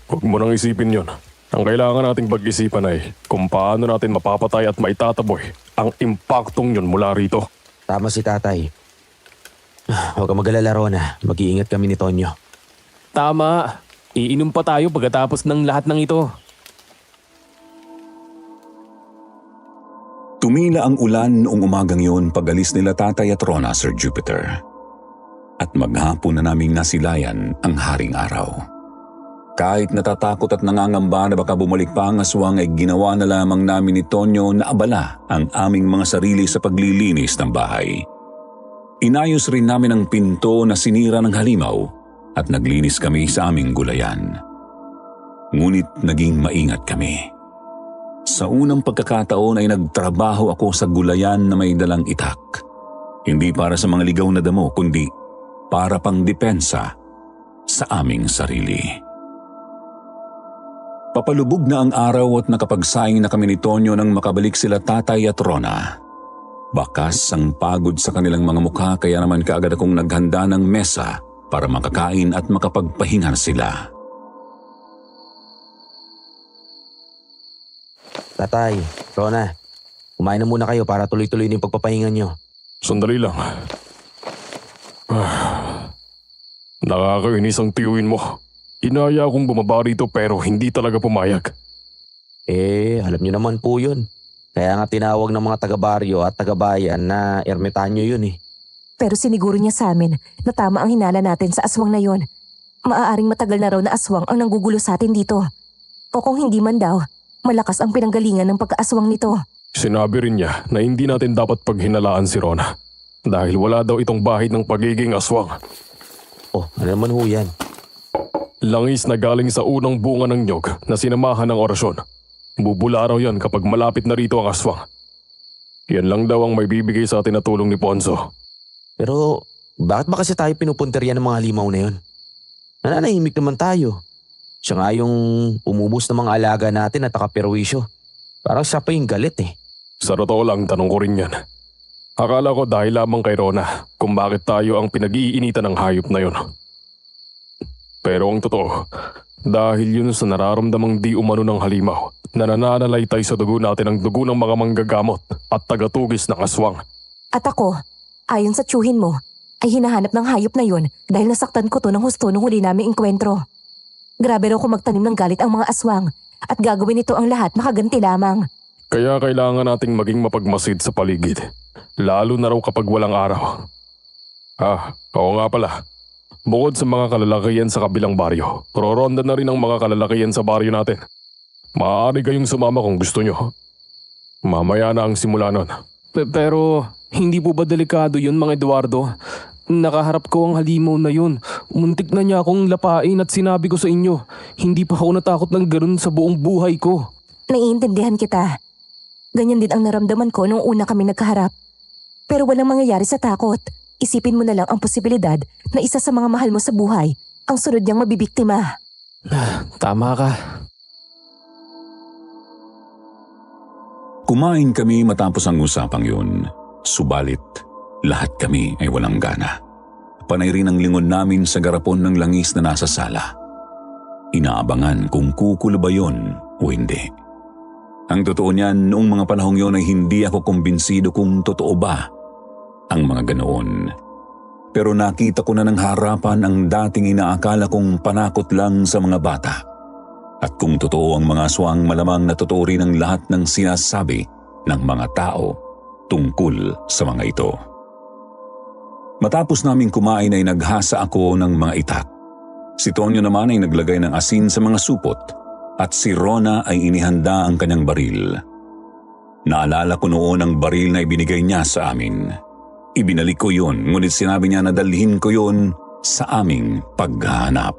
Huwag mo nang isipin yon. Ang kailangan nating pag-isipan ay kung paano natin mapapatay at maitataboy ang impaktong yun mula rito. Tama si tatay. Huwag kang mag-alala, Rona. Mag-iingat kami ni Tonyo. Tama, iinom pa tayo pagkatapos ng lahat ng ito. Tumila ang ulan noong umagang yun pag-alis nila tatay at Rona, Sir Jupiter. At maghapon na naming nasilayan ang haring araw. Kahit natatakot at nangangamba na baka bumalik pa ang aswang ay ginawa na lamang namin ni Tonyo na abala ang aming mga sarili sa paglilinis ng bahay. Inayos rin namin ang pinto na sinira ng halimaw at naglinis kami sa aming gulayan. Ngunit naging maingat kami. Sa unang pagkakataon ay nagtrabaho ako sa gulayan na may dalang itak. Hindi para sa mga ligaw na damo, kundi para pang depensa sa aming sarili. Papalubog na ang araw at nakapagsaing na kami ni Tonyo nang makabalik sila Tatay at Rona. Bakas ang pagod sa kanilang mga mukha kaya naman kaagad akong naghanda ng mesa para makakain at makapagpahinga sila. Tatay, Rona, kumain na muna kayo para tuloy-tuloy yung pagpapahinga nyo. Sandali lang. Nakakainis ang tiyuin mo. Inaya akong bumaba rito pero hindi talaga pumayag. Alam nyo naman po yun. Kaya nga tinawag ng mga taga-baryo at taga-bayan na ermitanyo yun eh. Pero siniguro niya sa amin na tama ang hinala natin sa aswang na yon. Maaaring matagal na raw na aswang ang nanggugulo sa atin dito. O kung hindi man daw, malakas ang pinanggalingan ng pagkaaswang nito. Sinabi rin niya na hindi natin dapat paghinalaan si Rona dahil wala daw itong bahid ng pagiging aswang. Oh, ano naman ho yan? Langis na galing sa unang bunga ng nyog na sinamahan ng orasyon. Bubula raw yan kapag malapit na rito ang aswang. Yan lang daw ang may bibigay sa atin na tulong ni Ponzo. Pero bakit ba kasi tayo pinupunterya ng mga halimaw na yun? Nananahimik naman tayo. Siya nga yung umubos ng mga alaga natin at nakaperwisyo. Parang siya pa yung galit eh. Sa totoo lang, tanong ko rin yan. Akala ko dahil lamang kay Rona kung bakit tayo ang pinag-iinitan ng hayop na yun. Pero ang totoo, dahil yun sa nararamdamang di umano ng halimaw na nananalaytay sa dugo natin ang dugo ng mga manggagamot at tagatugis ng aswang. At ako, ayon sa tiyuhin mo, ay hinahanap ng hayop na yon dahil nasaktan ko to ng husto nung huli naming engkwentro. Grabe raw kung magtanim ng galit ang mga aswang at gagawin nito ang lahat makaganti lamang. Kaya kailangan nating maging mapagmasid sa paligid, lalo na raw kapag walang araw. Oo nga pala. Bukod sa mga kalalakihan sa kabilang baryo, roronda na rin ang mga kalalakihan sa baryo natin. Maaari kayong sumama kung gusto nyo. Mamaya na ang simula nun. Pero hindi po ba delikado yun, Mang Eduardo? Nakaharap ko ang halimaw na yun. Muntik na niya akong lapain at sinabi ko sa inyo, hindi pa ako natakot ng ganun sa buong buhay ko. Naiintindihan kita. Ganyan din ang naramdaman ko nung una kami nagkaharap. Pero walang mangyayari sa takot. Isipin mo na lang ang posibilidad na isa sa mga mahal mo sa buhay ang sunod niyang mabibiktima. Tama ka. Kumain kami matapos ang usapang yun. Subalit, lahat kami ay walang gana. Panay rin ang lingon namin sa garapon ng langis na nasa sala. Inaabangan kung kukulo ba yun o hindi. Ang totoo niyan, noong mga panahong yun ay hindi ako kumbinsido kung totoo ba ang mga ganoon. Pero nakita ko na ng harapan ang dating inaakala kong panakot lang sa mga bata. At kung totoo ang mga aswang, malamang na totoo rin ang lahat ng sinasabi ng mga tao tungkol sa mga ito. Matapos naming kumain ay naghasa ako ng mga itak. Si Tonyo naman ay naglagay ng asin sa mga supot at si Rona ay inihanda ang kanyang baril. Naalala ko noon ang baril na ibinigay niya sa amin. Ibinalik ko yun, ngunit sinabi niya na dalhin ko yun sa aming paghahanap.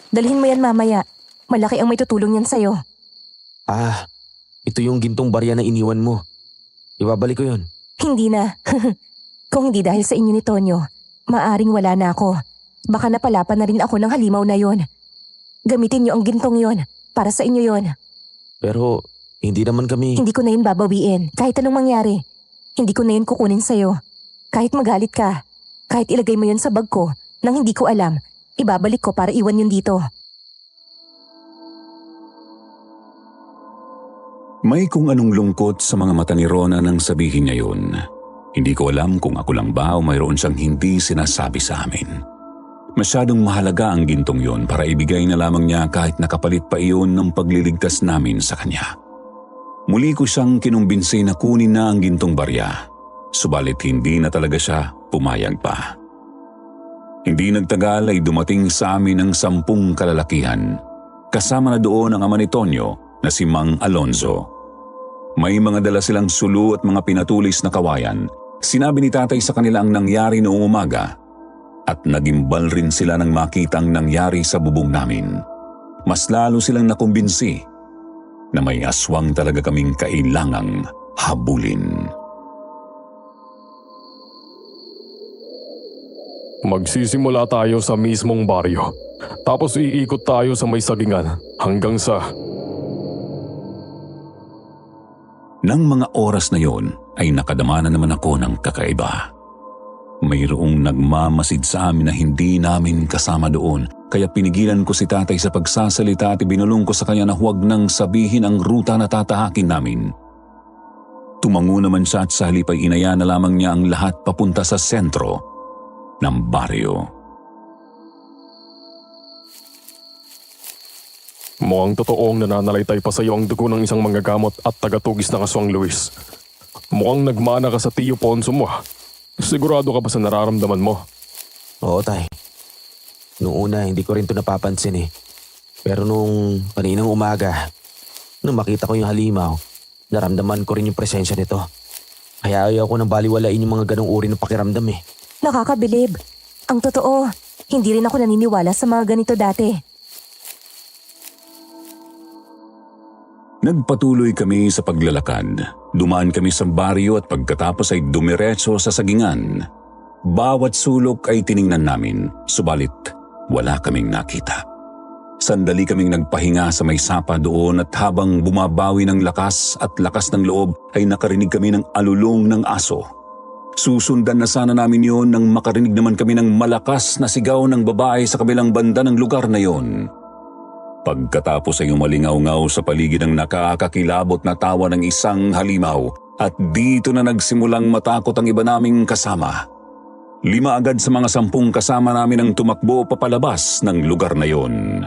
Dalhin mo yan mamaya. Malaki ang may tutulong yan sa'yo. Ito yung gintong barya na iniwan mo. Ibabalik ko yun. Hindi na. Kung hindi dahil sa inyo ni Tonyo, maaring wala na ako. Baka napalapan na rin ako ng halimaw na yon. Gamitin niyo ang gintong yon. Para sa inyo yon. Pero hindi naman kami... Hindi ko na yun babawiin. Kahit anong mangyari. Hindi ko na yun kukunin sa'yo. Kahit magalit ka. Kahit ilagay mo yun sa bag ko nang hindi ko alam. Ibabalik ko para iwan yun dito. May kung anong lungkot sa mga mata ni Rona nang sabihin niya yun. Hindi ko alam kung ako lang ba o mayroon siyang hindi sinasabi sa amin. Masyadong mahalaga ang gintong yun para ibigay na lamang niya kahit nakapalit pa iyon ng pagliligtas namin sa kanya. Muli ko siyang kinumbinsi na kunin na ang gintong barya. Subalit hindi na talaga siya pumayag pa. Hindi nagtagal ay dumating sa amin ang 10 kalalakihan. Kasama na doon ang ama ni Tonyo na si Mang Alonzo. May mga dala silang sulu at mga pinatulis na kawayan. Sinabi ni tatay sa kanila ang nangyari noong umaga at nagimbal rin sila nang makita ang nangyari sa bubong namin. Mas lalo silang nakumbinsi na may aswang talaga kaming kailangang habulin. Magsisimula tayo sa mismong baryo. Tapos iikot tayo sa may sagingan hanggang sa... Nang mga oras na yon ay nakadama na naman ako ng kakaiba. Mayroong nagmamasid sa amin na hindi namin kasama doon, kaya pinigilan ko si tatay sa pagsasalita at ibinulong ko sa kanya na huwag nang sabihin ang ruta na tatahakin namin. Tumango naman siya at sa halip ay inaya na lamang niya ang lahat papunta sa sentro ng baryo. Mukhang totoong nananalaytay pa sa iyo ang dugo ng isang manggagamot at tagatugis ng aswang Luis. Mukhang nagmana ka sa Tio Ponso mo. Sigurado ka ba sa nararamdaman mo? Oo, tay. Noong una, hindi ko rin ito napapansin eh. Pero nung kaninang umaga, nung makita ko yung halimaw, naramdaman ko rin yung presensya nito. Kaya ayaw ko nang baliwalain yung mga ganong uri ng pakiramdam eh. Nakakabilib. Ang totoo, hindi rin ako naniniwala sa mga ganito dati. Nagpatuloy kami sa paglalakad. Dumaan kami sa baryo at pagkatapos ay dumiretso sa sagingan. Bawat sulok ay tiningnan namin, subalit wala kaming nakita. Sandali kaming nagpahinga sa may sapa doon at habang bumabawi ng lakas at lakas ng loob ay nakarinig kami ng alulong ng aso. Susundan na sana namin yon nang makarinig naman kami ng malakas na sigaw ng babae sa kabilang banda ng lugar na yon. Pagkatapos ay umalingaw-ngaw sa paligid ng nakakakilabot na tawa ng isang halimaw at dito na nagsimulang matakot ang iba naming kasama. 5 agad sa mga 10 kasama namin ang tumakbo papalabas ng lugar na yon.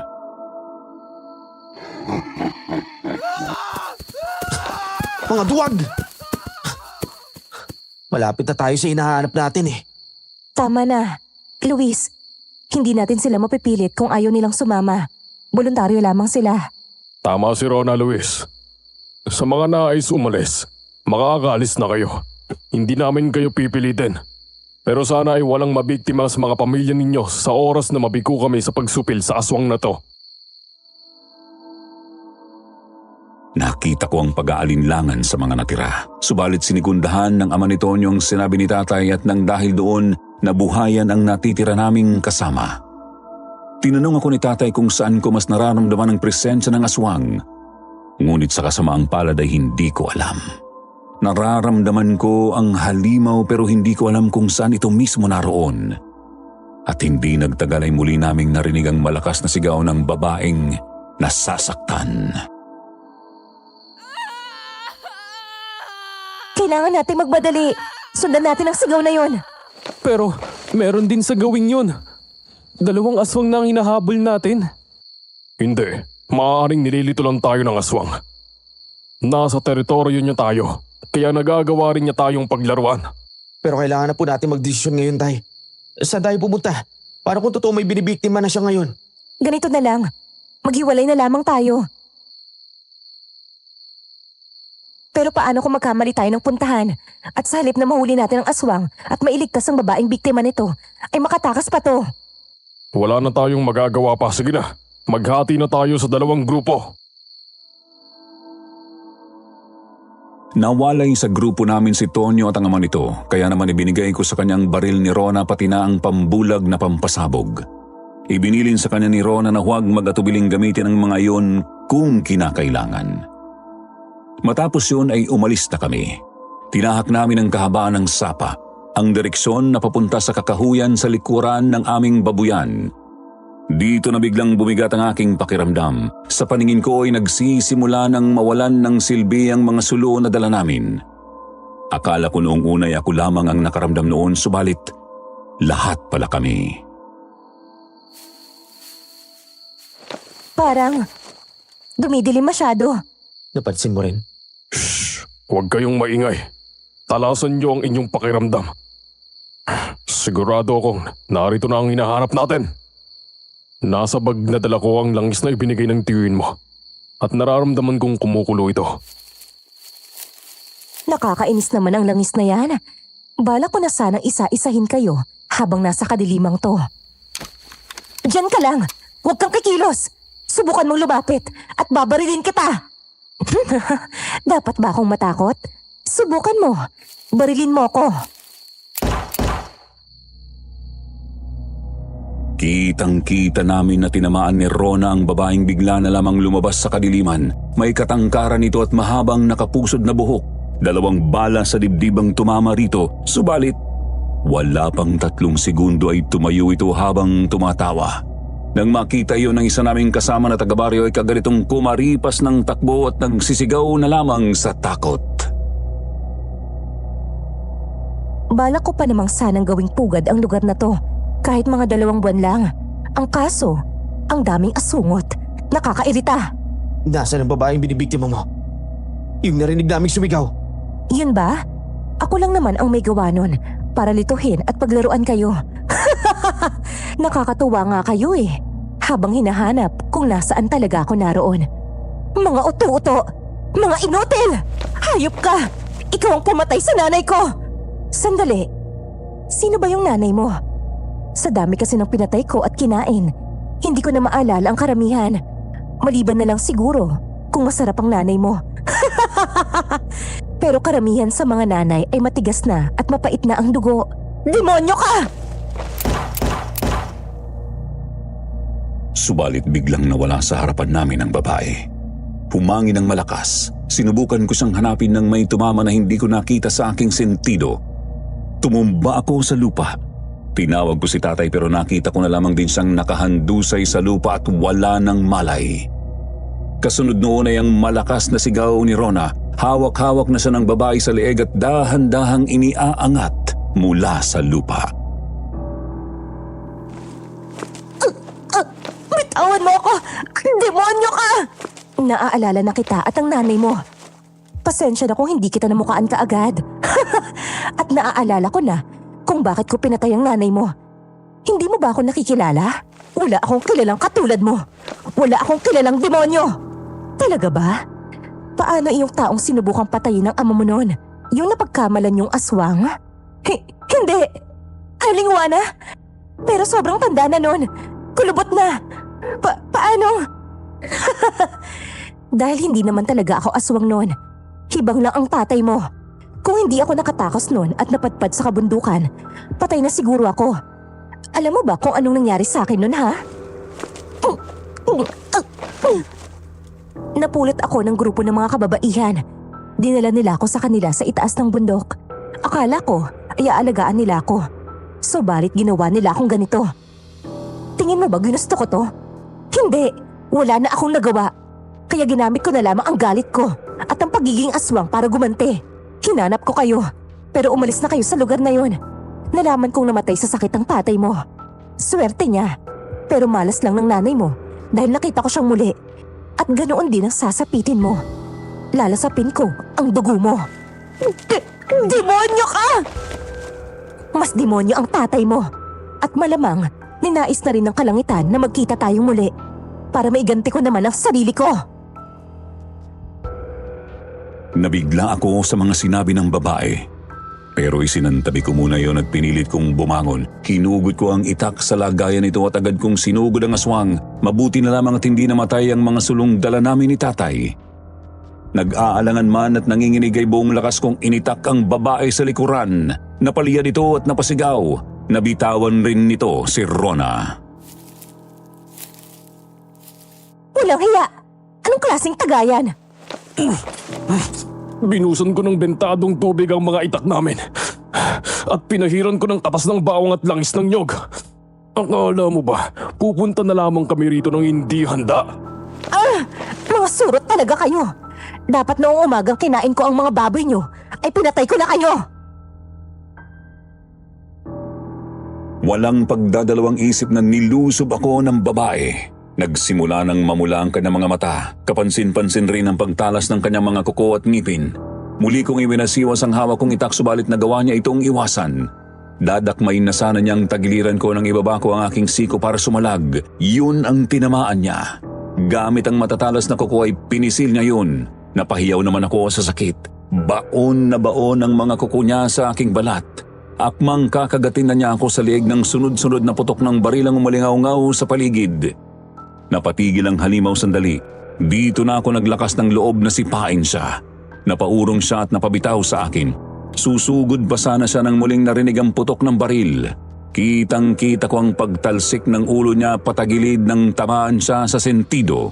Mga duwag! Malapit na tayo sa hinahanap natin eh. Tama na. Luis, hindi natin sila mapipilit kung ayaw nilang sumama. Voluntaryo lamang sila. Tama si Rona, Luis. Sa mga nais umalis, makakaalis na kayo. Hindi namin kayo pipilitin. Pero sana ay walang mabiktima sa mga pamilya ninyo sa oras na mabigo kami sa pagsupil sa aswang na to. Nakita ko ang pag-aalinlangan sa mga natira. Subalit sinigundahan ng ama ni Tonyo ang sinabi ni tatay at nang dahil doon, nabuhayan ang natitira naming kasama. Tinanong ako ni tatay kung saan ko mas nararamdaman ang presensya ng aswang. Ngunit sa kasamaang palad ay hindi ko alam. Nararamdaman ko ang halimaw pero hindi ko alam kung saan ito mismo naroon. At hindi nagtagal ay muli naming narinig ang malakas na sigaw ng babaeng nasasaktan. Kailangan natin magmadali. Sundan natin ang sigaw na yon. Pero meron din sa gawing yun. 2 aswang na ang hinahabol natin. Hindi. Maaaring nililito lang tayo ng aswang. Nasa teritoryo niya tayo. Kaya nagagawa rin niya tayong paglaruan. Pero kailangan na po natin magdesisyon ngayon, tay. Saan tayo pumunta? Para kung totoo may binibiktima na siya ngayon. Ganito na lang. Maghiwalay na lamang tayo. Pero paano kung magkamali tayo ng puntahan? At sa halip na mahuli natin ang aswang at mailigtas ang babaeng biktima nito, ay makatakas pa to. Wala na tayong magagawa pa. Sige na. Maghati na tayo sa 2 grupo. Nawalay sa grupo namin si Tonyo at ang ama nito, kaya naman ibinigay ko sa kanyang baril ni Rona pati na ang pambulag na pampasabog. Ibinilin sa kanya ni Rona na huwag mag-atubiling gamitin ang mga iyon kung kinakailangan. Matapos yun ay umalis na kami. Tinahak namin ang kahabaan ng sapa, ang direksyon na papunta sa kakahuyan sa likuran ng aming babuyan. Dito na biglang bumigat ang aking pakiramdam. Sa paningin ko ay nagsisimula ng mawalan ng silbi ang mga sulo na dala namin. Akala ko noong una ay ako lamang ang nakaramdam noon, subalit lahat pala kami. Parang dumidilim masyado. Napansin mo rin? Huwag kayong maingay. Talasan niyo ang inyong pakiramdam. Sigurado akong narito na ang hinahanap natin. Nasa bag na dala ko ang langis na ibinigay ng tiyuin mo. At nararamdaman kong kumukulo ito. Nakakainis naman ang langis na yan. Bala ko na sanang isa-isahin kayo habang nasa kadilimang to. Diyan ka lang! Huwag kang kikilos! Subukan mong lumapit at babarilin kita! Dapat ba akong matakot? Subukan mo. Barilin mo ko. Kitang-kita namin na tinamaan ni Rona ang babaeng bigla na lamang lumabas sa kadiliman. May katangkaran ito at mahabang nakapusod na buhok. 2 bala sa dibdib ang tumama rito, subalit wala pang 3 segundo ay tumayo ito habang tumatawa. Nang makita iyon ng isa naming kasama na taga-baryo ay kagalitong kumaripas ng takbo at nagsisigaw na lamang sa takot. Balak ko pa namang sanang gawing pugad ang lugar na to. Kahit mga 2 buwan lang. Ang kaso, ang daming asungot. Nakakairita. Nasaan ang babaeng binibiktima mo? Yung narinig naming sumigaw. Yun ba? Ako lang naman ang may gawa nun para lituhin at paglaruan kayo. Nakakatuwa nga kayo eh. Habang hinahanap kung nasaan talaga ako naroon. Mga uto-uto! Mga inutil! Hayop ka! Ikaw ang pumatay sa nanay ko! Sandali. Sino ba yung nanay mo? Sa dami kasi ng pinatay ko at kinain, hindi ko na maalala ang karamihan. Maliban na lang siguro kung masarap ang nanay mo. Pero karamihan sa mga nanay ay matigas na at mapait na ang dugo. Demonyo ka! Subalit biglang nawala sa harapan namin ang babae. Humangin ng malakas. Sinubukan ko siyang hanapin nang may tumama na hindi ko nakita sa aking sentido. Tumumba ako sa lupa. Tinawag ko si tatay pero nakita ko na lamang din siyang nakahandusay sa lupa at wala ng malay. Kasunod noon ay ang malakas na sigaw ni Rona. Hawak-hawak na siya ng babae sa leeg at dahan-dahang iniaangat mula sa lupa. Bitawan mo ako! Demonyo ka! Naaalala na kita at ang nanay mo. Pasensya na kung hindi kita namukaan kaagad. At naaalala ko na kung bakit ko pinatay ang nanay mo. Hindi mo ba ako nakikilala? Wala akong kilalang katulad mo. Wala akong kilalang demonyo. Talaga ba? Paano iyong taong sinubukang patayin ng ama mo noon? Yung napagkamalan yung aswang? Hindi. Halingwana. Pero sobrang tanda na noon. Kulubot na. Paano? Dahil hindi naman talaga ako aswang noon. Hibang lang ang tatay mo. Kung hindi ako nakatakas noon at napadpad sa kabundukan, patay na siguro ako. Alam mo ba kung anong nangyari sa akin noon, ha? Napulot ako ng grupo ng mga kababaihan. Dinala nila ako sa kanila sa itaas ng bundok. Akala ko ay aalagaan nila ako. Subalit ginawa nila akong ganito. Tingin mo ba ginusto ko to? Hindi. Wala na akong nagawa. Kaya ginamit ko na lamang ang galit ko at ang pagiging aswang para gumanti. Hinanap ko kayo, pero umalis na kayo sa lugar na yun. Nalaman kong namatay sa sakit ang tatay mo. Swerte niya, pero malas lang ng nanay mo dahil nakita ko siyang muli. At ganoon din ang sasapitin mo. Lalasapin ko ang dugo mo. Demonyo ka! Mas demonyo ang tatay mo. At malamang, ninais na rin ng kalangitan na magkita tayong muli para maiganti ko naman ang sarili ko. Nabigla ako sa mga sinabi ng babae. Pero isinantabi ko muna yon at pinilit kong bumangon. Hinugot ko ang itak sa lagayan nito at agad kong sinugod ang aswang. Mabuti na lamang at hindi namatay ang mga sulong dala namin ni tatay. Nag-aalangan man at nanginginig ay buong lakas kong initak ang babae sa likuran. Napaliad ito at napasigaw. Nabitawan rin nito si Rona. Walang hiya! Anong klaseng tagayan? Binusan ko ng bentadong tubig ang mga itak namin. At pinahiran ko ng katas ng bawang at langis ng nyog. Akala mo ba, pupunta na lamang kami rito ng hindi handa? Mga surot talaga kayo. Dapat noong umagang kinain ko ang mga baboy nyo, ay pinatay ko na kayo. Walang pagdadalawang isip na nilusob ako ng babae. Nagsimula ng mamula ang kanyang mga mata. Kapansin-pansin rin ang pagtalas ng kanyang mga kuko at ngipin. Muli kong iwinasiwas ang hawak kong itak subalit nagawa niya itong iwasan. Dadakmain na sana niyang tagiliran ko nang ibaba ko ang aking siko para sumalag. Yun ang tinamaan niya. Gamit ang matatalas na kuko ay pinisil niya yun. Napahiyaw naman ako sa sakit. Baon na baon ang mga kuko niya sa aking balat. Akmang kakagatin na niya ako sa liig ng sunod-sunod na putok ng barilang umalingaw-ngaw sa paligid. Napatigil ang halimaw sandali. Dito na ako naglakas ng loob na sipain siya. Napaurong siya at napabitaw sa akin. Susugod pa sana siya nang muling narinig ang putok ng baril. Kitang-kita ko ang pagtalsik ng ulo niya patagilid nang tamaan siya sa sentido.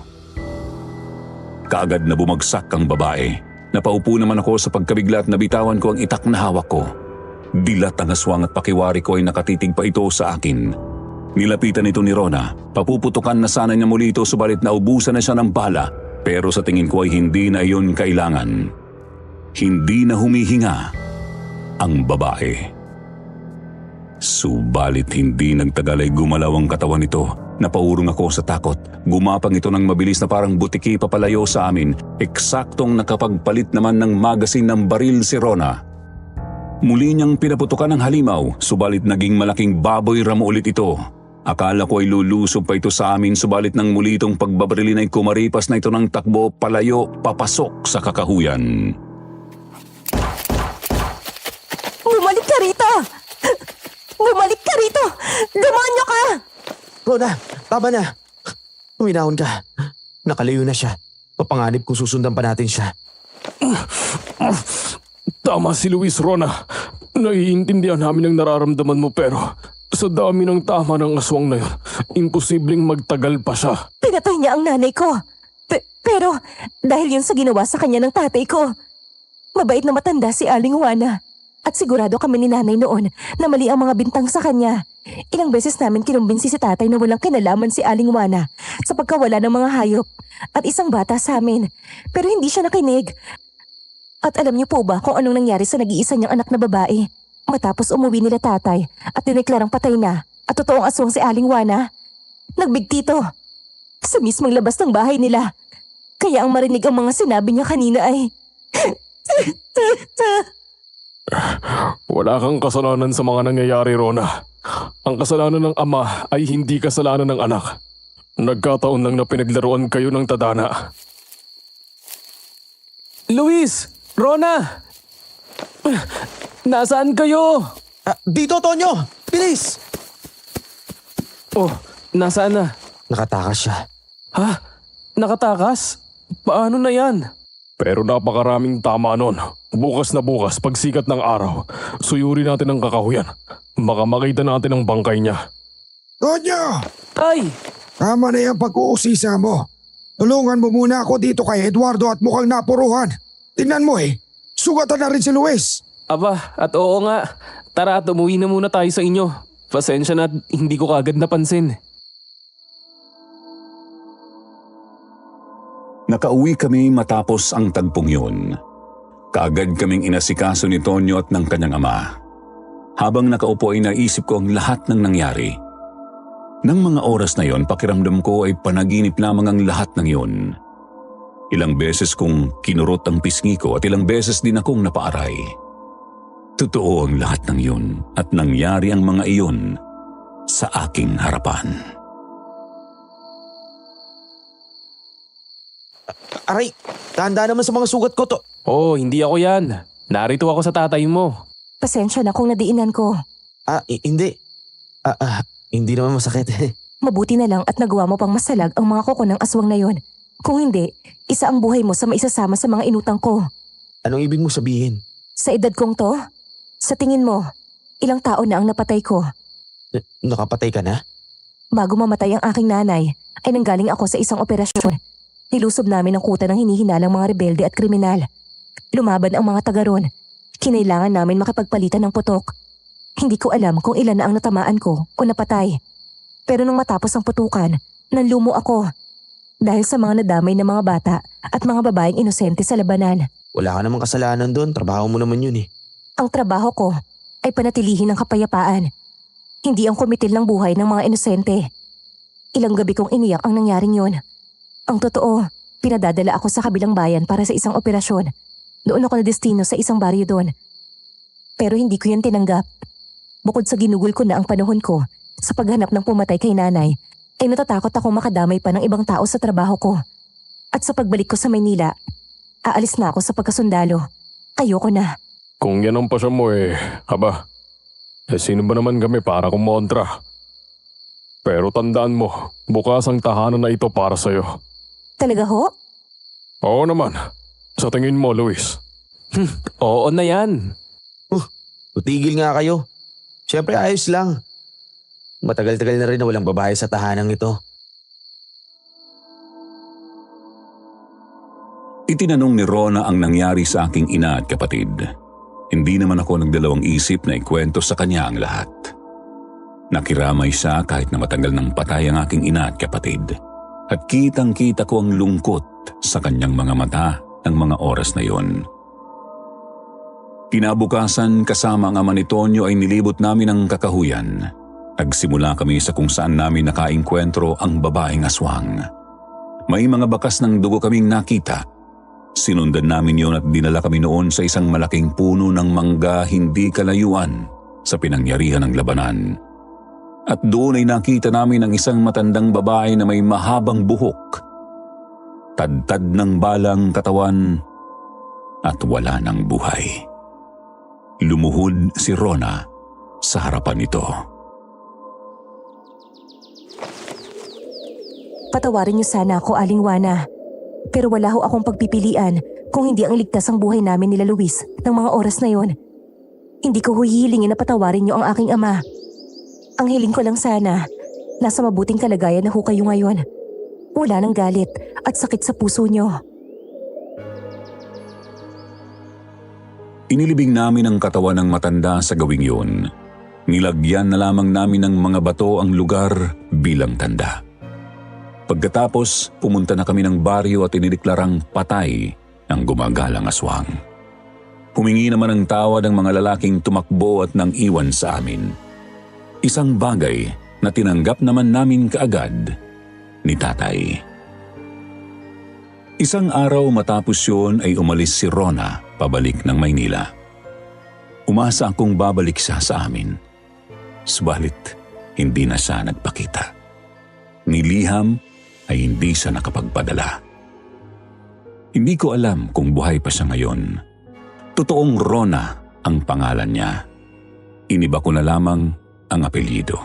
Kaagad na bumagsak ang babae. Napaupo naman ako sa pagkabigla at nabitawan ko ang itak na hawak ko. Dilat ang aswang at pakiwari ko ay nakatitig pa ito sa akin. Nilapitan ito ni Rona. Papuputukan na sana niya muli ito subalit naubusan na siya ng bala. Pero sa tingin ko ay hindi na iyon kailangan. Hindi na humihinga ang babae. Subalit hindi nagtagal ay gumalaw ang katawan nito. Napaurong ako sa takot. Gumapang ito ng mabilis na parang butiki papalayo sa amin. Eksaktong nakapagpalit naman ng magasin ng baril si Rona. Muli niyang pinaputukan ng halimaw, subalit naging malaking baboy ramo ulit ito. Akala ko ay lulusob pa ito sa amin, subalit nang muli itong pagbabarilin ay kumaripas na ito ng takbo palayo papasok sa kakahuyan. Bumalik ka rito! Bumalik ka rito! Demonyo ka! Rona, tama na. Uminahon ka. Nakalayo na siya. Papanganib kung susundan pa natin siya. Tama si Luis, Rona. Naiintindihan namin ang nararamdaman mo pero sa dami ng tama ng aswang na yun, imposibleng magtagal pa siya. Pinatay niya ang nanay ko. Pero dahil yun sa ginawa sa kanya ng tatay ko, mabait na matanda si Aling Juana. At sigurado kami ni nanay noon na mali ang mga bintang sa kanya. Ilang beses namin kinumbinsi si tatay na walang kinalaman si Aling Juana sa pagkawala ng mga hayop at isang bata sa amin. Pero hindi siya nakinig. At alam niyo po ba kung anong nangyari sa nag-iisa niyang anak na babae? Matapos umuwi nila tatay at dineklarang patay na at totoong aswang si Aling Juana, nagbigtito sa mismong labas ng bahay nila. Kaya ang marinig ang mga sinabi niya kanina ay... Wala kang kasalanan sa mga nangyayari, Rona. Ang kasalanan ng ama ay hindi kasalanan ng anak. Nagkataon lang na pinaglaruan kayo ng tadhana. Luis! Rona! Nasaan kayo? Dito, Tonyo! Bilis! Oh, nasaan na? Nakatakas siya. Ha? Nakatakas? Paano na yan? Pero napakaraming tama nun. Bukas na bukas, pagsikat ng araw, suyuri natin ang kakahuyan. Baka makita natin ang bangkay niya. Tonyo! Tay! Tama na yung pag-uusisa mo. Tulungan mo muna ako dito kay Eduardo at mukhang napuruhan. Tingnan mo sugatan na rin si Luis. Aba, at oo nga. Tara at umuwi na muna tayo sa inyo. Pasensya na at hindi ko kagad napansin. Nakauwi kami matapos ang tagpong yun. Kaagad kaming inasikaso ni Tonyo at ng kanyang ama. Habang nakaupo ay naisip ko ang lahat ng nangyari. Nang mga oras na yon, pakiramdam ko ay panaginip lamang ang lahat ng yon. Ilang beses kong kinurot ang pisngi ko at ilang beses din akong napaaray. Totoo ang lahat ng yun at nangyari ang mga iyon sa aking harapan. Aray, tanda naman sa mga sugat ko to. Oh, hindi ako yan. Narito ako sa tatay mo. Pasensya na kung nadiinan ko. Hindi. Hindi naman masakit. Mabuti na lang at nagawa mo pang masalag ang mga kuko ng aswang na yon. Kung hindi, isa ang buhay mo sa maisasama sa mga inutang ko. Anong ibig mo sabihin? Sa edad kong to, sa tingin mo, ilang taon na ang napatay ko? Nakapatay ka na? Bago mamatay ang aking nanay, ay nanggaling ako sa isang operasyon. Nilusob namin ang kuta ng hinihinalang mga rebelde at kriminal. Lumaban ang mga taga ron. Kinailangan namin makipagpalitan ng putok. Hindi ko alam kung ilan na ang natamaan ko o napatay. Pero nung matapos ang putukan, nanlumo ako. Dahil sa mga nadamay na mga bata at mga babaeng inosente sa labanan. Wala ka namang kasalanan doon. Trabaho mo naman yun . Ang trabaho ko ay panatilihin ang kapayapaan. Hindi ang kumitil ng buhay ng mga inosente. Ilang gabi kong iniyak ang nangyaring yun. Ang totoo, pinadadala ako sa kabilang bayan para sa isang operasyon. Doon ako nadestino sa isang baryo doon. Pero hindi ko yan tinanggap. Bukod sa ginugol ko na ang panahon ko sa paghanap ng pumatay kay nanay, ay natatakot ako makadamay pa ng ibang tao sa trabaho ko. At sa pagbalik ko sa Maynila, aalis na ako sa pagkasundalo. Ayoko na. Kung yan ang pasya mo sino ba naman kami para kumontra? Pero tandaan mo, bukas ang tahanan na ito para sa'yo. Talaga ho? Oo naman. Sa tingin mo, Luis? Oo na yan. Tutigil nga kayo. Siyempre ayos lang. Matagal-tagal na rin na walang babae sa tahanang ito. Itinanong ni Rona ang nangyari sa aking ina at kapatid. Hindi naman ako nagdalawang isip na ikwento sa kanya ang lahat. Nakiramay siya kahit na matagal nang patay ang aking ina at kapatid. At kitang-kita ko ang lungkot sa kanyang mga mata ng mga oras na yon. Kinabukasan kasama ang ama ni Tonyo ay nilibot namin ang kakahuyan. Nagsimula kami sa kung saan namin nakaengkwentro ang babaeng aswang. May mga bakas ng dugo kaming nakita. Sinundan namin yon at dinala kami noon sa isang malaking puno ng mangga hindi kalayuan sa pinangyarihan ng labanan. At doon ay nakita namin ang isang matandang babae na may mahabang buhok, tadtad ng balang katawan at wala ng buhay. Lumuhod si Rona sa harapan nito. Patawarin niyo sana ako, Aling Juana. Pero wala ho akong pagpipilian kung hindi ang ligtas ang buhay namin nila Luis ng mga oras na yon. Hindi ko hihilingin na patawarin niyo ang aking ama. Ang hiling ko lang sana, nasa mabuting kalagayan na ho kayo ngayon. Wala ng galit at sakit sa puso niyo. Inilibing namin ang katawan ng matanda sa gawing yun. Nilagyan na lamang namin ng mga bato ang lugar bilang tanda. Pagkatapos, pumunta na kami ng baryo at inideklarang patay ang gumagalang aswang. Humingi naman ng tawad ang mga lalaking tumakbo at nang iwan sa amin. Isang bagay na tinanggap naman namin kaagad ni tatay. Isang araw matapos yun ay umalis si Rona pabalik ng Maynila. Umasa akong babalik siya sa amin. Subalit, hindi na siya nagpakita. Niliham ay hindi siya nakapagpadala. Hindi ko alam kung buhay pa siya ngayon. Totoong Rona ang pangalan niya. Iniba ko na lamang ang apelyido.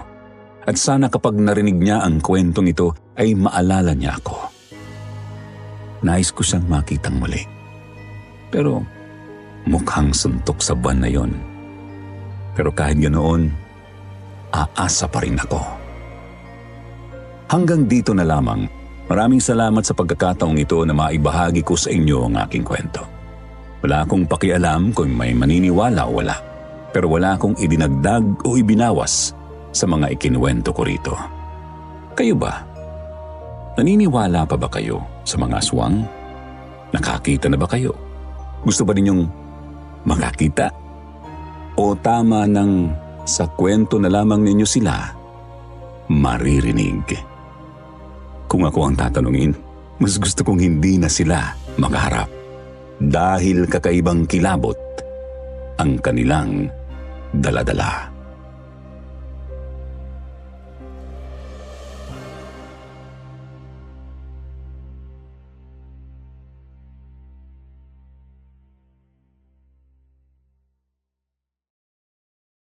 At sana kapag narinig niya ang kwentong ito ay maalala niya ako. Nais ko siyang makitang muli. Pero mukhang suntok sa buwan na yon. Pero kahit ganoon, aasa pa rin ako. Hanggang dito na lamang. Maraming salamat sa pagkakataong ito na maibahagi ko sa inyo ang aking kwento. Wala akong pakialam kung may maniniwala o wala. Pero wala akong idinagdag o ibinawas sa mga ikinuwento ko rito. Kayo ba? Naniniwala pa ba kayo sa mga aswang? Nakakita na ba kayo? Gusto ba ninyong makakita? O tama nang sa kwento na lamang ninyo sila maririnig? Kung ako ang tatanungin, mas gusto kong hindi na sila makaharap dahil kakaibang kilabot ang kanilang dala-dala.